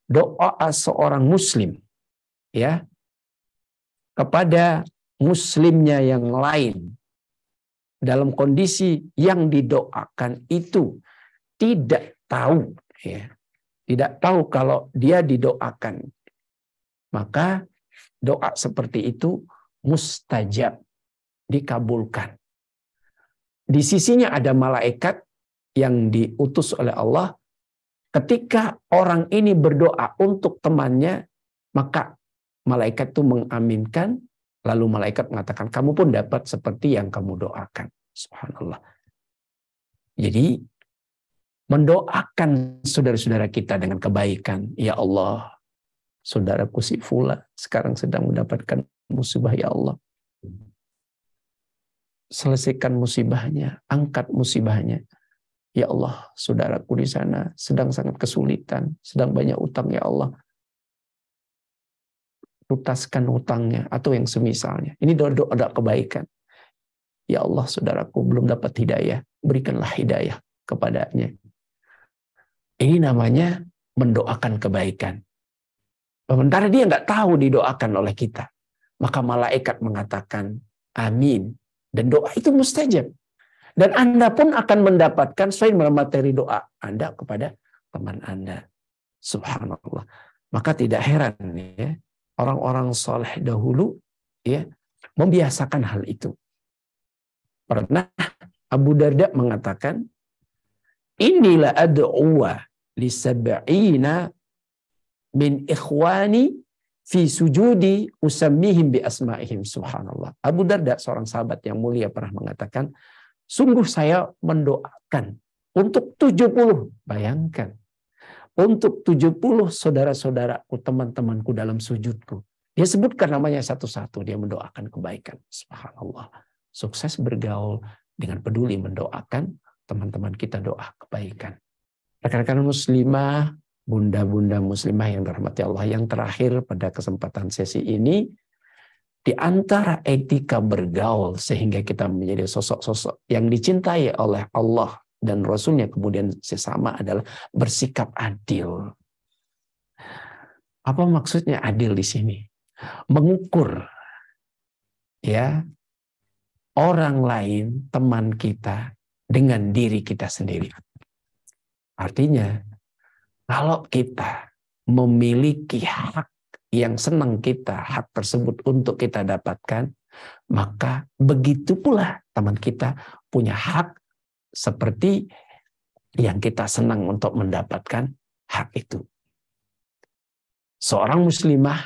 doa seorang muslim ya kepada muslimnya yang lain dalam kondisi yang didoakan itu tidak tahu ya, tidak tahu kalau dia didoakan, maka doa seperti itu mustajab, dikabulkan. Di sisinya ada malaikat yang diutus oleh Allah. Ketika orang ini berdoa untuk temannya, maka malaikat itu mengaminkan. Lalu malaikat mengatakan, kamu pun dapat seperti yang kamu doakan. Subhanallah. Jadi, mendoakan saudara-saudara kita dengan kebaikan. Ya Allah, saudaraku si Fula sekarang sedang mendapatkan musibah, ya Allah. Selesaikan musibahnya, angkat musibahnya. Ya Allah, saudaraku di sana sedang sangat kesulitan, sedang banyak utang, ya Allah. Lutaskan hutangnya atau yang semisalnya. Ini doa kebaikan. Ya Allah, saudaraku belum dapat hidayah, berikanlah hidayah kepadanya. Ini namanya mendoakan kebaikan. Sementara dia nggak tahu didoakan oleh kita, maka malaikat mengatakan amin, dan doa itu mustajab. Dan Anda pun akan mendapatkan selain materi doa Anda kepada teman Anda. Subhanallah. Maka tidak heran ya, orang-orang soleh dahulu ya membiasakan hal itu. Pernah Abu Darda mengatakan, inilah ad'uwa li sab'ina min ikhwani fi sujudi usammihim bi asma'ihim. Subhanallah. Abu Darda, seorang sahabat yang mulia, pernah mengatakan, sungguh saya mendoakan untuk 70, bayangkan, untuk 70 saudara-saudaraku, teman-temanku dalam sujudku. Dia sebutkan namanya satu-satu, dia mendoakan kebaikan. Subhanallah. Sukses bergaul dengan peduli mendoakan teman-teman kita, doa kebaikan. Rekan-rekan muslimah bunda-bunda muslimah yang dirahmati Allah, yang terakhir pada kesempatan sesi ini, di antara etika bergaul sehingga kita menjadi sosok-sosok yang dicintai oleh Allah dan Rasulnya kemudian sesama adalah bersikap adil. Apa maksudnya adil di sini? Mengukur ya orang lain, teman kita dengan diri kita sendiri. Artinya, kalau kita memiliki hak yang senang kita, hak tersebut untuk kita dapatkan, maka begitu pula teman kita punya hak seperti yang kita senang untuk mendapatkan hak itu. Seorang muslimah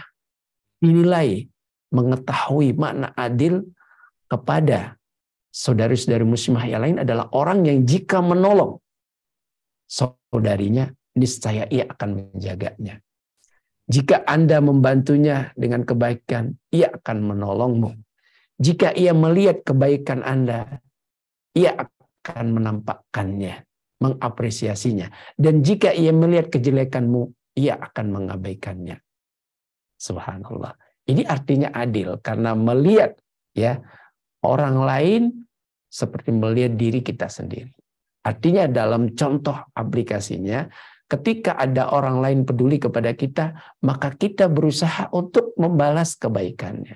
dinilai mengetahui makna adil kepada saudari-saudari muslimah yang lain adalah orang yang jika menolong saudarinya, niscaya ia akan menjaganya. Jika Anda membantunya dengan kebaikan, ia akan menolongmu. Jika ia melihat kebaikan Anda, ia akan menampakkannya, mengapresiasinya. Dan jika ia melihat kejelekanmu, ia akan mengabaikannya. Subhanallah. Ini artinya adil, karena melihat ya orang lain seperti melihat diri kita sendiri. Artinya dalam contoh aplikasinya, ketika ada orang lain peduli kepada kita, maka kita berusaha untuk membalas kebaikannya.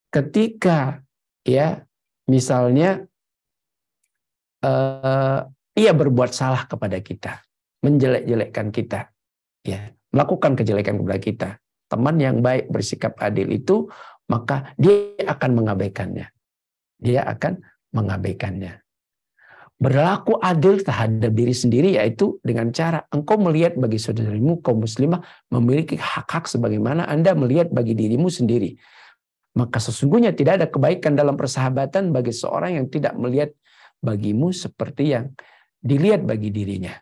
Ketika ya misalnya ia berbuat salah kepada kita, menjelek-jelekkan kita, ya melakukan kejelekan kepada kita, teman yang baik bersikap adil itu, maka dia akan mengabaikannya. Dia akan mengabaikannya. Berlaku adil terhadap diri sendiri, yaitu dengan cara engkau melihat bagi saudarimu kaum muslimah memiliki hak-hak sebagaimana Anda melihat bagi dirimu sendiri. Maka sesungguhnya tidak ada kebaikan dalam persahabatan bagi seorang yang tidak melihat bagimu seperti yang dilihat bagi dirinya.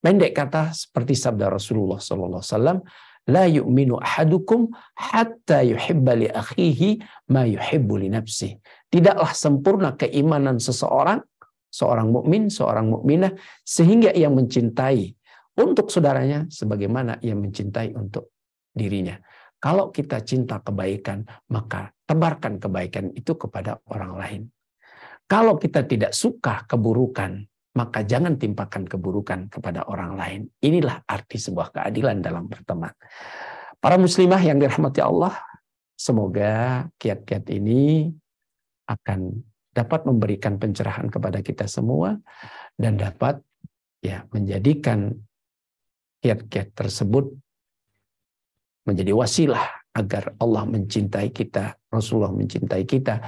Pendek kata seperti sabda Rasulullah SAW, la yu'minu ahadukum hatta yuhibba li akhihi ma yuhibbu li nafsihi. Tidaklah sempurna keimanan seseorang, seorang mukmin, seorang mukminah, sehingga ia mencintai untuk saudaranya sebagaimana ia mencintai untuk dirinya. Kalau kita cinta kebaikan, maka tebarkan kebaikan itu kepada orang lain. Kalau kita tidak suka keburukan, maka jangan timpakan keburukan kepada orang lain. Inilah arti sebuah keadilan dalam berteman. Para muslimah yang dirahmati Allah, semoga kiat-kiat ini akan dapat memberikan pencerahan kepada kita semua dan dapat ya menjadikan kiat-kiat tersebut menjadi wasilah agar Allah mencintai kita, Rasulullah mencintai kita,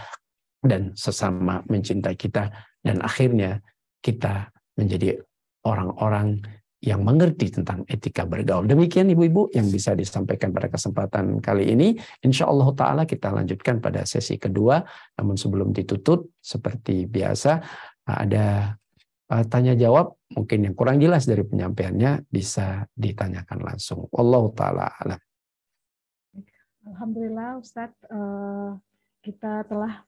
dan sesama mencintai kita, dan akhirnya kita menjadi orang-orang yang mengerti tentang etika bergaul. Demikian ibu-ibu yang bisa disampaikan pada kesempatan kali ini. Insya Allah Ta'ala kita lanjutkan pada sesi kedua. Namun sebelum ditutup, seperti biasa, ada tanya jawab. Mungkin yang kurang jelas dari penyampaiannya bisa ditanyakan langsung. Wallahu Ta'ala alam. Alhamdulillah Ustadz, kita telah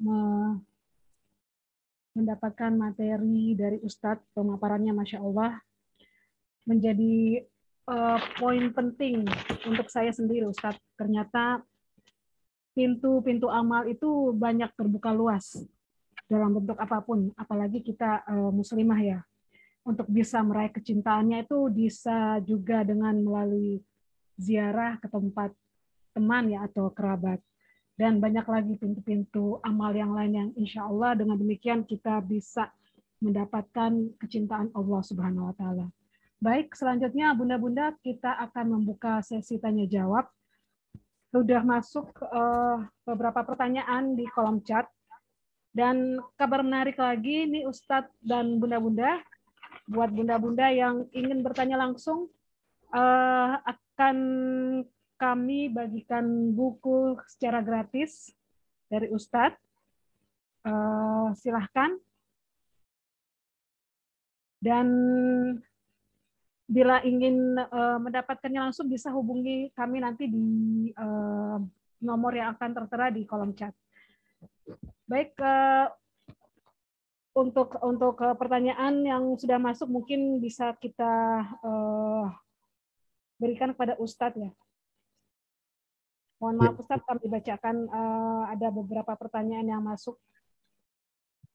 mendapatkan materi dari Ustadz, pemaparannya Masya Allah, menjadi poin penting untuk saya sendiri Ustadz. Ternyata pintu-pintu amal itu banyak terbuka luas dalam bentuk apapun, apalagi kita muslimah ya. Untuk bisa meraih kecintaannya itu bisa juga dengan melalui ziarah ke tempat teman ya atau kerabat. Dan banyak lagi pintu-pintu amal yang lain yang insya Allah dengan demikian kita bisa mendapatkan kecintaan Allah Subhanahu wa Ta'ala. Baik, selanjutnya bunda-bunda kita akan membuka sesi tanya jawab. Sudah masuk beberapa pertanyaan di kolom chat. Dan kabar menarik lagi nih Ustadz dan bunda-bunda, buat bunda-bunda yang ingin bertanya langsung, akan kami bagikan buku secara gratis dari Ustadz. Silahkan. Dan bila ingin mendapatkannya langsung bisa hubungi kami nanti di nomor yang akan tertera di kolom chat. Baik, untuk pertanyaan yang sudah masuk mungkin bisa kita berikan kepada Ustadz ya. Mohon maaf Ustadz, kami bacakan ada beberapa pertanyaan yang masuk.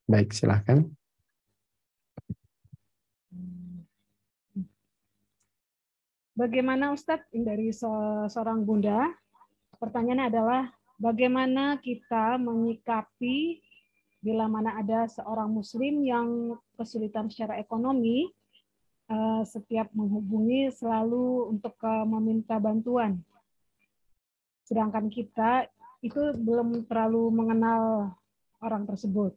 Baik, silahkan. Bagaimana Ustadz, dari seorang bunda, pertanyaannya adalah bagaimana kita menyikapi bila mana ada seorang muslim yang kesulitan secara ekonomi, setiap menghubungi selalu untuk meminta bantuan. Sedangkan kita itu belum terlalu mengenal orang tersebut.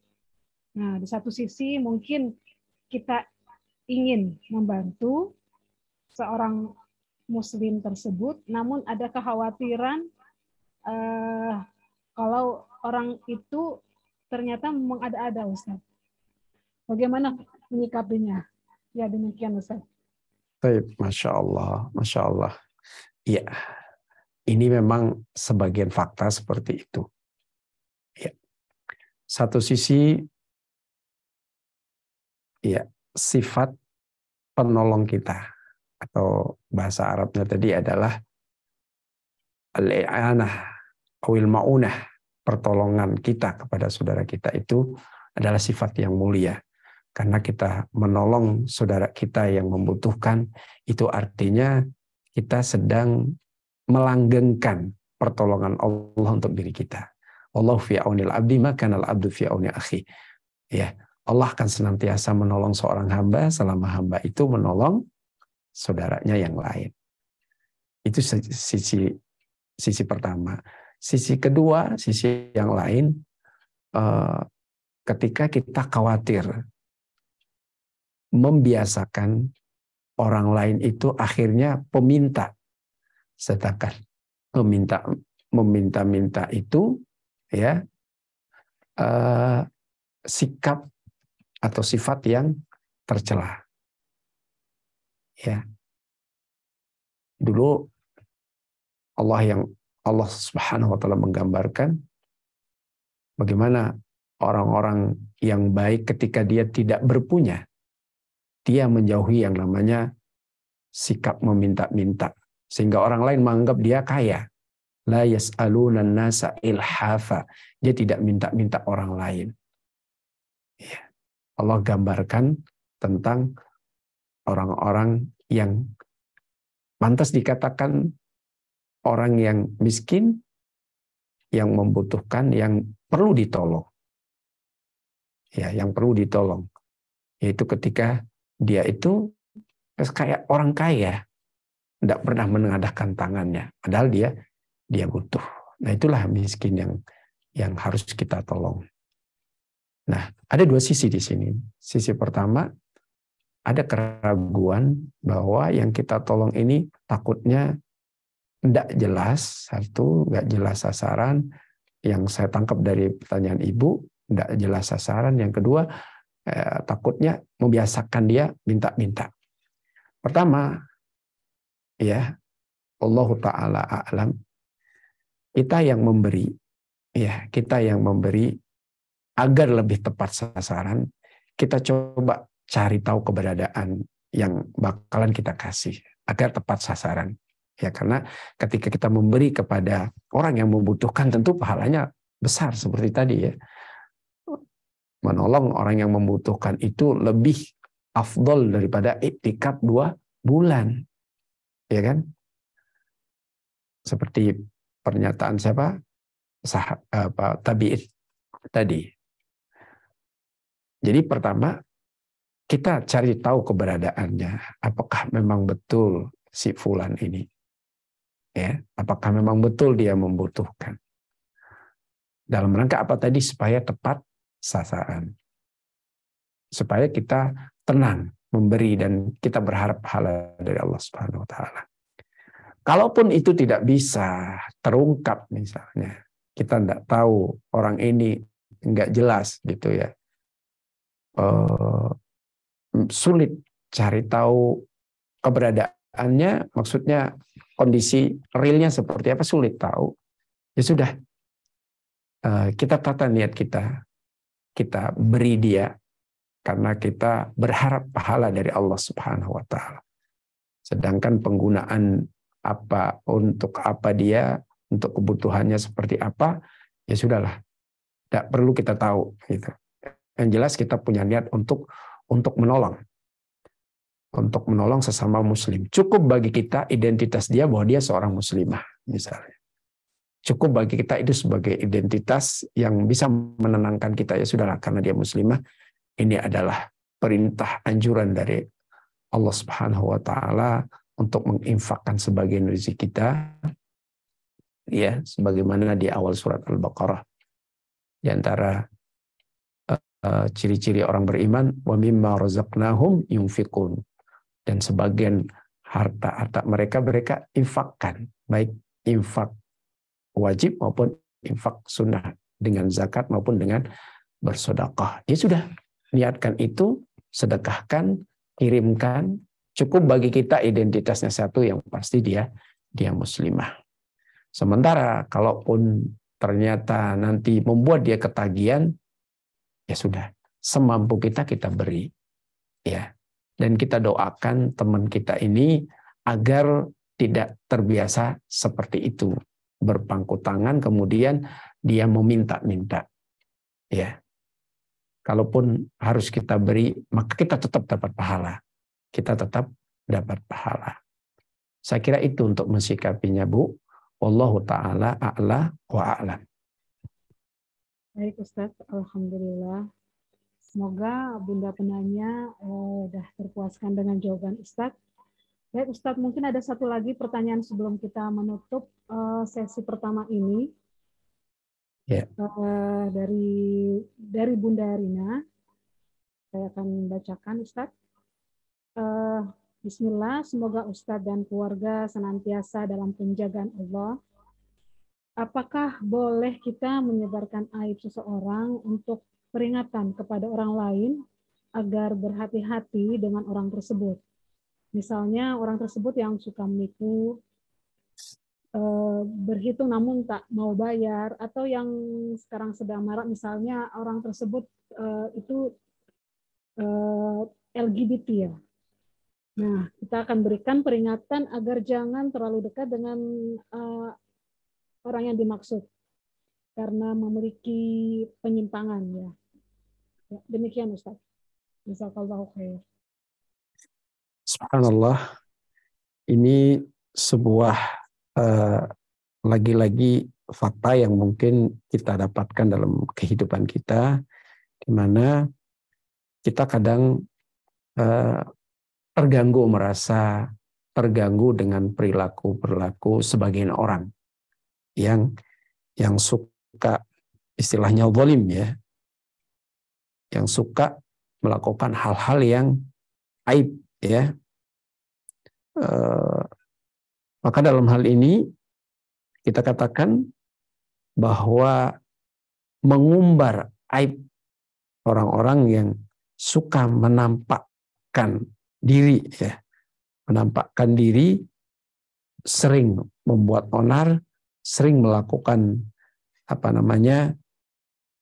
Nah, di satu sisi mungkin kita ingin membantu seorang muslim tersebut, namun ada kekhawatiran kalau orang itu ternyata mengada-ada, Ustaz. Bagaimana menyikapinya? Ya, demikian, Ustaz. Baik, Masya Allah, Masya Allah. Iya, ini memang sebagian fakta seperti itu. Ya. Satu sisi, ya, sifat penolong kita, atau bahasa Arabnya tadi adalah al-i'anah, awil ma'unah, pertolongan kita kepada saudara kita itu adalah sifat yang mulia. Karena kita menolong saudara kita yang membutuhkan, itu artinya kita sedang melanggengkan pertolongan Allah untuk diri kita. Allah fi aunil abdi maka al abdu fi auni akhi. Ya, Allah akan senantiasa menolong seorang hamba selama hamba itu menolong saudaranya yang lain. Itu sisi pertama. Sisi kedua, sisi yang lain, ketika kita khawatir membiasakan orang lain itu akhirnya peminta, sedangkan meminta itu ya sikap atau sifat yang tercela. Ya, dulu Allah Subhanahu wa taala menggambarkan bagaimana orang-orang yang baik ketika dia tidak berpunya, dia menjauhi yang namanya sikap meminta-minta, sehingga orang lain menganggap dia kaya. La yas'aluna nasa ilhafa. Dia tidak minta-minta orang lain. Ya. Allah gambarkan tentang orang-orang yang pantas dikatakan orang yang miskin, yang membutuhkan, yang perlu ditolong. Ya, yang perlu ditolong. Yaitu ketika dia itu kayak orang kaya, tidak pernah menengadahkan tangannya, padahal dia butuh. Nah, itulah miskin yang harus kita tolong. Nah, ada dua sisi di sini. Sisi pertama, ada keraguan bahwa yang kita tolong ini takutnya tidak jelas. Satu, nggak jelas sasaran. Yang saya tangkap dari pertanyaan Ibu, tidak jelas sasaran. Yang kedua, takutnya membiasakan dia minta-minta. Pertama, ya, Allah Ta'ala a'lam, kita yang memberi, ya, kita yang memberi agar lebih tepat sasaran, kita coba cari tahu keberadaan yang bakalan kita kasih agar tepat sasaran. Ya, karena ketika kita memberi kepada orang yang membutuhkan, tentu pahalanya besar seperti tadi ya. Menolong orang yang membutuhkan itu lebih afdol daripada iktikaf 2 bulan. Ya kan? Seperti pernyataan siapa? Tabi'in tadi. Jadi pertama, kita cari tahu keberadaannya. Apakah memang betul si fulan ini? Ya, apakah memang betul dia membutuhkan? Dalam rangka apa tadi? Supaya tepat sasaran. Supaya kita tenang memberi dan kita berharap pahala dari Allah Subhanahu wa taala. Kalaupun itu tidak bisa terungkap misalnya, kita tidak tahu orang ini enggak jelas gitu ya. Sulit cari tahu keberadaannya, maksudnya kondisi realnya seperti apa, sulit tahu. Ya sudah, kita tata niat kita beri dia karena kita berharap pahala dari Allah Subhanahu wa taala. Sedangkan penggunaan untuk apa dia, untuk kebutuhannya seperti apa, ya sudahlah. Tidak perlu kita tahu gitu. Yang jelas kita punya niat untuk menolong. Untuk menolong sesama muslim. Cukup bagi kita identitas dia bahwa dia seorang muslimah misalnya. Cukup bagi kita itu sebagai identitas yang bisa menenangkan kita, ya sudahlah karena dia muslimah. Ini adalah perintah anjuran dari Allah Subhanahu wa taala untuk menginfakkan sebagian rezeki kita, ya, sebagaimana di awal surat Al-Baqarah. Di antara ciri-ciri orang beriman, wa mimma razaqnahum yunfiqun, dan sebagian harta mereka infakkan, baik infak wajib maupun infak sunnah, dengan zakat maupun dengan bersedekah. Ya sudah, niatkan itu, sedekahkan, kirimkan. Cukup bagi kita identitasnya satu, yang pasti dia muslimah. Sementara kalaupun ternyata nanti membuat dia ketagihan, ya sudah, semampu kita beri, ya. Dan kita doakan teman kita ini agar tidak terbiasa seperti itu, berpangku tangan kemudian dia meminta-minta, ya. Kalaupun harus kita beri, maka kita tetap dapat pahala. Kita tetap dapat pahala. Saya kira itu untuk mensikapinya, Bu. Wallahu ta'ala a'la wa a'lam. Baik Ustadz, alhamdulillah. Semoga Bunda penanya sudah terpuaskan dengan jawaban Ustadz. Baik Ustadz, mungkin ada satu lagi pertanyaan sebelum kita menutup sesi pertama ini. Ya. Dari Bunda Rina. Saya akan bacakan Ustadz. Bismillah, semoga Ustadz dan keluarga senantiasa dalam penjagaan Allah. Apakah boleh kita menyebarkan aib seseorang untuk peringatan kepada orang lain agar berhati-hati dengan orang tersebut? Misalnya orang tersebut yang suka menipu, berhitung namun tak mau bayar, atau yang sekarang sedang marak misalnya orang tersebut itu LGBT ya. Nah, kita akan berikan peringatan agar jangan terlalu dekat dengan orang yang dimaksud karena memiliki penyimpangan ya. Demikian Ustaz. Jazakallahu khair. Subhanallah. Ini sebuah lagi-lagi fakta yang mungkin kita dapatkan dalam kehidupan kita, di mana kita kadang merasa terganggu dengan perilaku sebagian orang yang suka, istilahnya zalim ya, yang suka melakukan hal-hal yang aib ya. Maka dalam hal ini kita katakan bahwa mengumbar aib orang-orang yang suka menampakkan diri ya, menampakkan diri, sering membuat onar, sering melakukan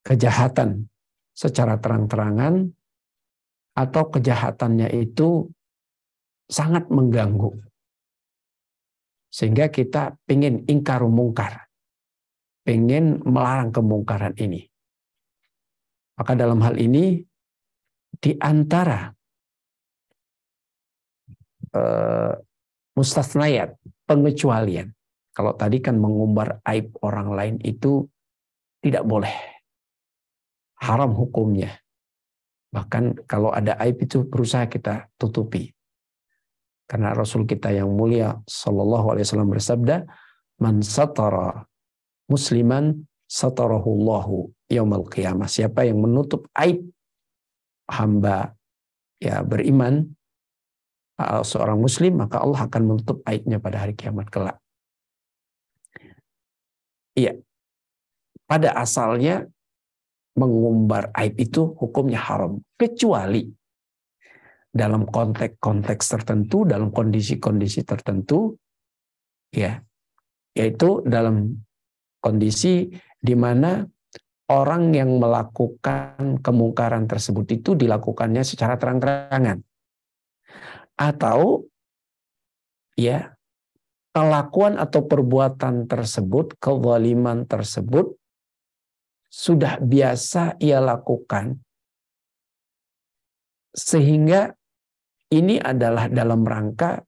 kejahatan secara terang-terangan, atau kejahatannya itu sangat mengganggu sehingga kita pengen ingkar mungkar, pengen melarang kemungkaran ini. Maka dalam hal ini di antara mustasnayat, pengecualian. Kalau tadi kan mengumbar aib orang lain itu tidak boleh, haram hukumnya. Bahkan kalau ada aib itu berusaha kita tutupi. Karena Rasul kita yang mulia sallallahu alaihi wasallam bersabda, "Man satara musliman satarahullahu yaumal qiyamah." Siapa yang menutup aib hamba ya beriman, seorang muslim, maka Allah akan menutup aibnya pada hari kiamat kelak. Iya. Pada asalnya mengumbar aib itu hukumnya haram, kecuali dalam konteks tertentu, dalam kondisi-kondisi tertentu, ya, yaitu dalam kondisi di mana orang yang melakukan kemungkaran tersebut itu dilakukannya secara terang-terangan, atau ya kelakuan atau perbuatan tersebut, kezaliman tersebut sudah biasa ia lakukan, sehingga ini adalah dalam rangka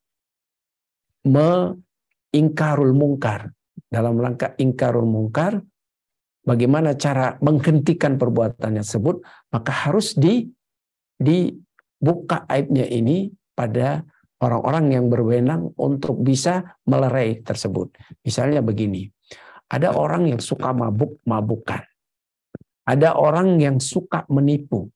ingkarul mungkar. Dalam rangka ingkarul mungkar, bagaimana cara menghentikan perbuatan tersebut, maka harus dibuka aibnya ini pada orang-orang yang berwenang untuk bisa melerai tersebut. Misalnya begini, ada orang yang suka mabuk-mabukan. Ada orang yang suka menipu.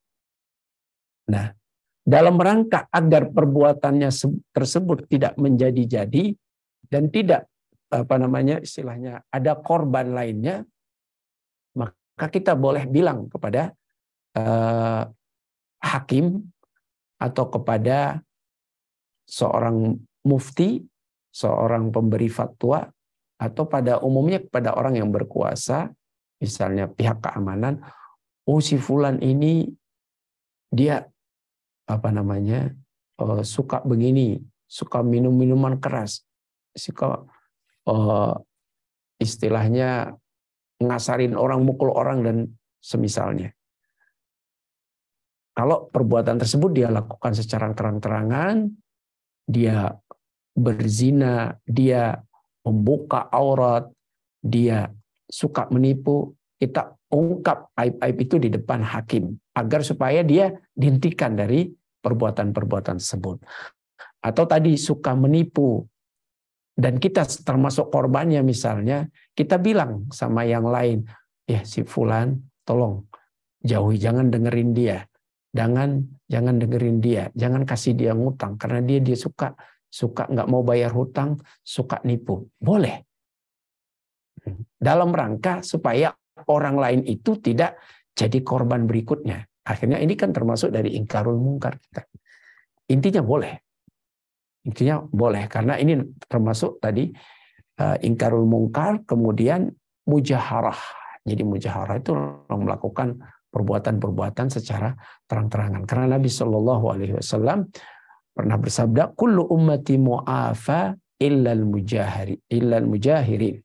Nah, dalam rangka agar perbuatannya tersebut tidak menjadi-jadi dan tidak istilahnya ada korban lainnya, maka kita boleh bilang kepada hakim atau kepada seorang mufti, seorang pemberi fatwa, atau pada umumnya kepada orang yang berkuasa, misalnya pihak keamanan, oh si fulan ini dia suka begini, suka minum minuman keras, suka istilahnya ngasarin orang, mukul orang dan semisalnya. Kalau perbuatan tersebut dia lakukan secara terang-terangan, dia berzina, dia membuka aurat, dia suka menipu, kita ungkap aib-aib itu di depan hakim agar supaya dia dihentikan dari perbuatan-perbuatan tersebut. Atau tadi suka menipu dan kita termasuk korbannya, misalnya kita bilang sama yang lain, ya si fulan tolong jauhi, jangan dengerin dia. Jangan dengerin dia, jangan kasih dia ngutang karena dia suka nggak mau bayar hutang, suka nipu. Boleh. Dalam rangka supaya orang lain itu tidak jadi korban berikutnya. Akhirnya ini kan termasuk dari ingkarul mungkar kita. Intinya boleh karena ini termasuk tadi ingkarul mungkar, kemudian mujaharah. Jadi mujaharah itu melakukan perbuatan-perbuatan secara terang-terangan. Karena Nabi Shallallahu Alaihi Wasallam pernah bersabda, "Kullu ummati mu'afa illal mujahirin."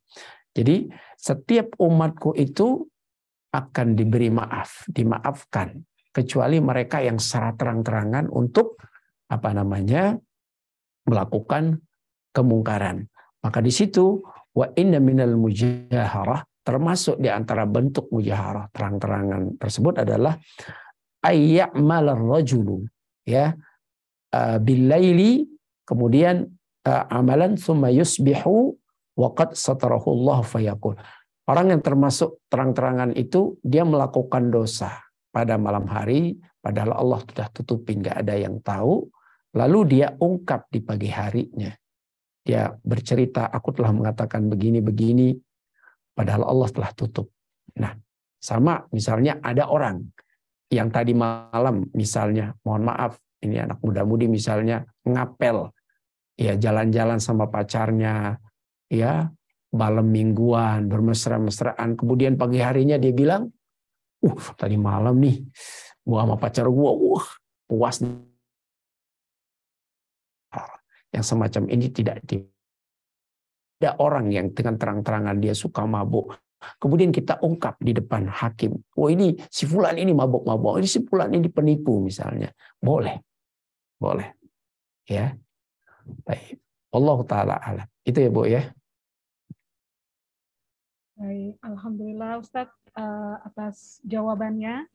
Jadi setiap umatku itu akan diberi maaf, dimaafkan, kecuali mereka yang secara terang-terangan untuk melakukan kemungkaran. Maka di situ wa inna minal mujaharah, termasuk di antara bentuk mujaharah terang-terangan tersebut adalah ayya'malar rajulu billaili, kemudian amalan thumma yusbihu wa qad satarahu Allah fayaqul. Orang yang termasuk terang-terangan itu dia melakukan dosa pada malam hari padahal Allah sudah tutupin, nggak ada yang tahu, lalu dia ungkap di pagi harinya. Dia bercerita, aku telah mengatakan begini-begini padahal Allah telah tutup. Nah, sama misalnya ada orang yang tadi malam misalnya, mohon maaf, ini anak muda-mudi misalnya ngapel, ya jalan-jalan sama pacarnya, ya malam mingguan, bermesra-mesraan, kemudian pagi harinya dia bilang, tadi malam nih, gua sama pacar gua, puas. Yang semacam ini tidak ada orang yang dengan terang-terangan dia suka mabuk. Kemudian kita ungkap di depan hakim. Ini si fulan ini mabuk-mabuk. Ini si fulan ini penipu misalnya. Boleh. Ya. Baik. Allah Ta'ala alam. Itu ya Bu ya. Baik. Alhamdulillah Ustadz atas jawabannya.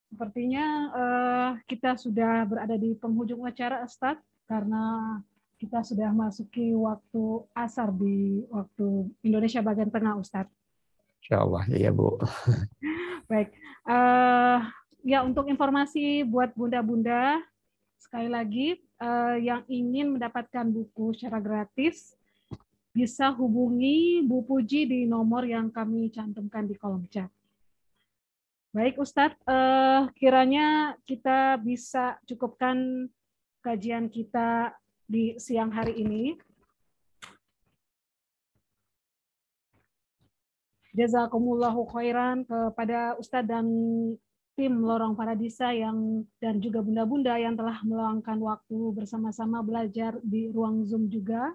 Sepertinya kita sudah berada di penghujung acara Ustadz, karena kita sudah masuki waktu asar di waktu Indonesia bagian tengah, Ustadz. Insyaallah, ya Bu. Baik, ya untuk informasi buat bunda-bunda, sekali lagi yang ingin mendapatkan buku secara gratis bisa hubungi Bu Puji di nomor yang kami cantumkan di kolom chat. Baik Ustadz, kiranya kita bisa cukupkan kajian kita di siang hari ini. Jazakumullahu khairan kepada Ustadz dan tim Lorong Paradisa dan juga bunda-bunda yang telah meluangkan waktu bersama-sama belajar di ruang Zoom juga.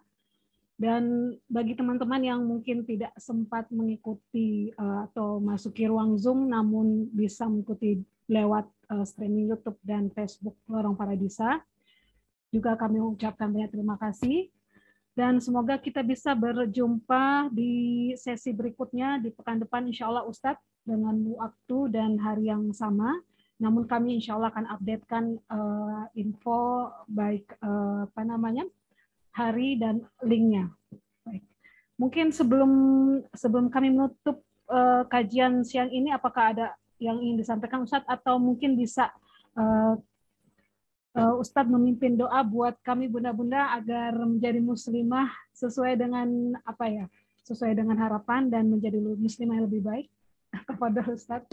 Dan bagi teman-teman yang mungkin tidak sempat mengikuti atau masuki ruang Zoom, namun bisa mengikuti lewat streaming YouTube dan Facebook Lorong Paradisa, juga kami ucapkan banyak terima kasih. Dan semoga kita bisa berjumpa di sesi berikutnya di pekan depan, insya Allah Ustadz, dengan waktu dan hari yang sama. Namun kami insya Allah akan updatekan info baik hari dan linknya. Baik. Mungkin sebelum kami menutup kajian siang ini, apakah ada yang ingin disampaikan Ustadz, atau mungkin bisa Ustadz memimpin doa buat kami bunda-bunda agar menjadi muslimah sesuai dengan sesuai dengan harapan dan menjadi muslimah yang lebih baik kepada Ustadz.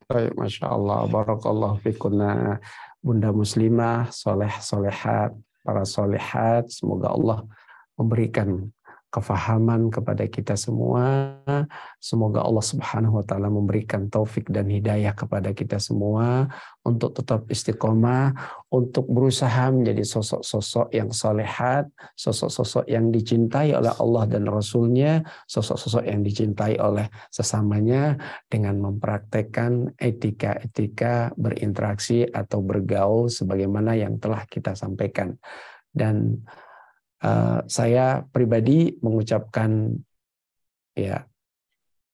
Baik, Masya Allah, barakallahu fikunna, bunda muslimah, soleh solehat, para solehat, semoga Allah memberikan kefahaman kepada kita semua. Semoga Allah Subhanahu wa taala memberikan taufik dan hidayah kepada kita semua untuk tetap istiqomah, untuk berusaha menjadi sosok-sosok yang solehat, sosok-sosok yang dicintai oleh Allah dan Rasul-Nya, sosok-sosok yang dicintai oleh sesamanya dengan mempraktekkan etika-etika berinteraksi atau bergaul sebagaimana yang telah kita sampaikan. Dan saya pribadi mengucapkan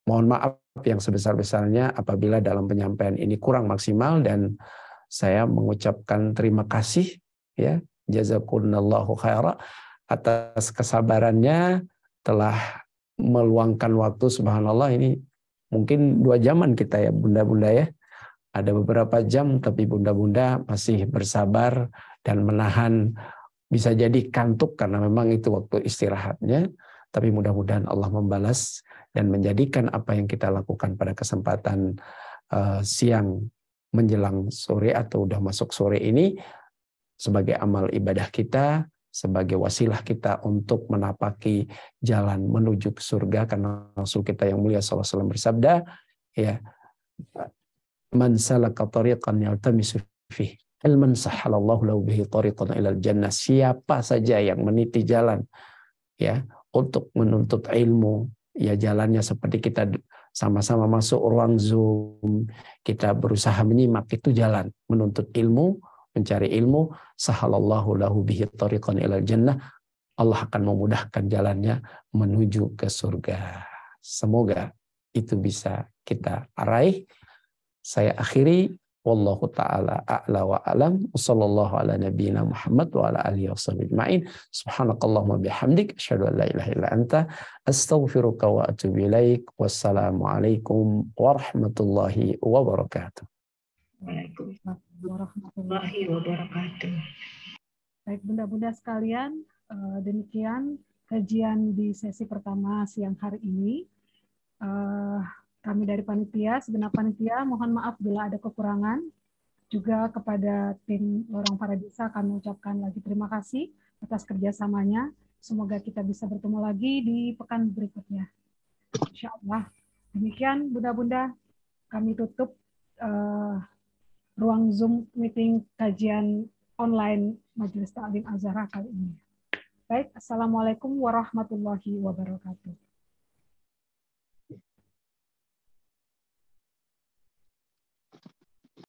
mohon maaf yang sebesar-besarnya apabila dalam penyampaian ini kurang maksimal, dan saya mengucapkan terima kasih jazakumullahu khairan atas kesabarannya telah meluangkan waktu. Subhanallah, ini mungkin 2 jaman kita ya bunda-bunda ya. Ada beberapa jam tapi bunda-bunda masih bersabar dan menahan. Bisa jadi kantuk karena memang itu waktu istirahatnya, tapi mudah-mudahan Allah membalas dan menjadikan apa yang kita lakukan pada kesempatan siang menjelang sore atau udah masuk sore ini sebagai amal ibadah kita, sebagai wasilah kita untuk menapaki jalan menuju ke surga, karena Rasul kita yang mulia sallallahu alaihi wasallam bersabda, man salaka tariqan yaltamisu fihi ilman sahhalallahu lahu bihi tariqan ilal jannah. Siapa saja yang meniti jalan untuk menuntut ilmu, jalannya seperti kita sama-sama masuk ruang Zoom, kita berusaha menyimak, itu jalan menuntut ilmu, mencari ilmu, sahhalallahu lahu bihi tariqan ilal jannah. Allah akan memudahkan jalannya menuju ke surga. Semoga itu bisa kita raih. Saya akhiri, wallahu ta'ala a'la wa alam, sallallahu ala nabiyyina Muhammad wa ala alihi washabbihi ajma'in. Subhanakallahumma bihamdik, asyhadu an la ilaha illa anta, astaghfiruka wa atubu ilaik. Wassalamualaikum warahmatullahi wabarakatuh. Waalaikumsalam warahmatullahi wabarakatuh. Baik bunda-bunda sekalian, demikian kajian di sesi pertama siang hari ini. Kami dari panitia, segenap panitia, mohon maaf bila ada kekurangan. Juga kepada tim Lorong Paradisa kami ucapkan lagi terima kasih atas kerjasamanya. Semoga kita bisa bertemu lagi di pekan berikutnya. Insya Allah. Demikian bunda-bunda, kami tutup ruang Zoom meeting kajian online Majelis Ta'lim Az-Zahra kali ini. Baik, Assalamualaikum warahmatullahi wabarakatuh.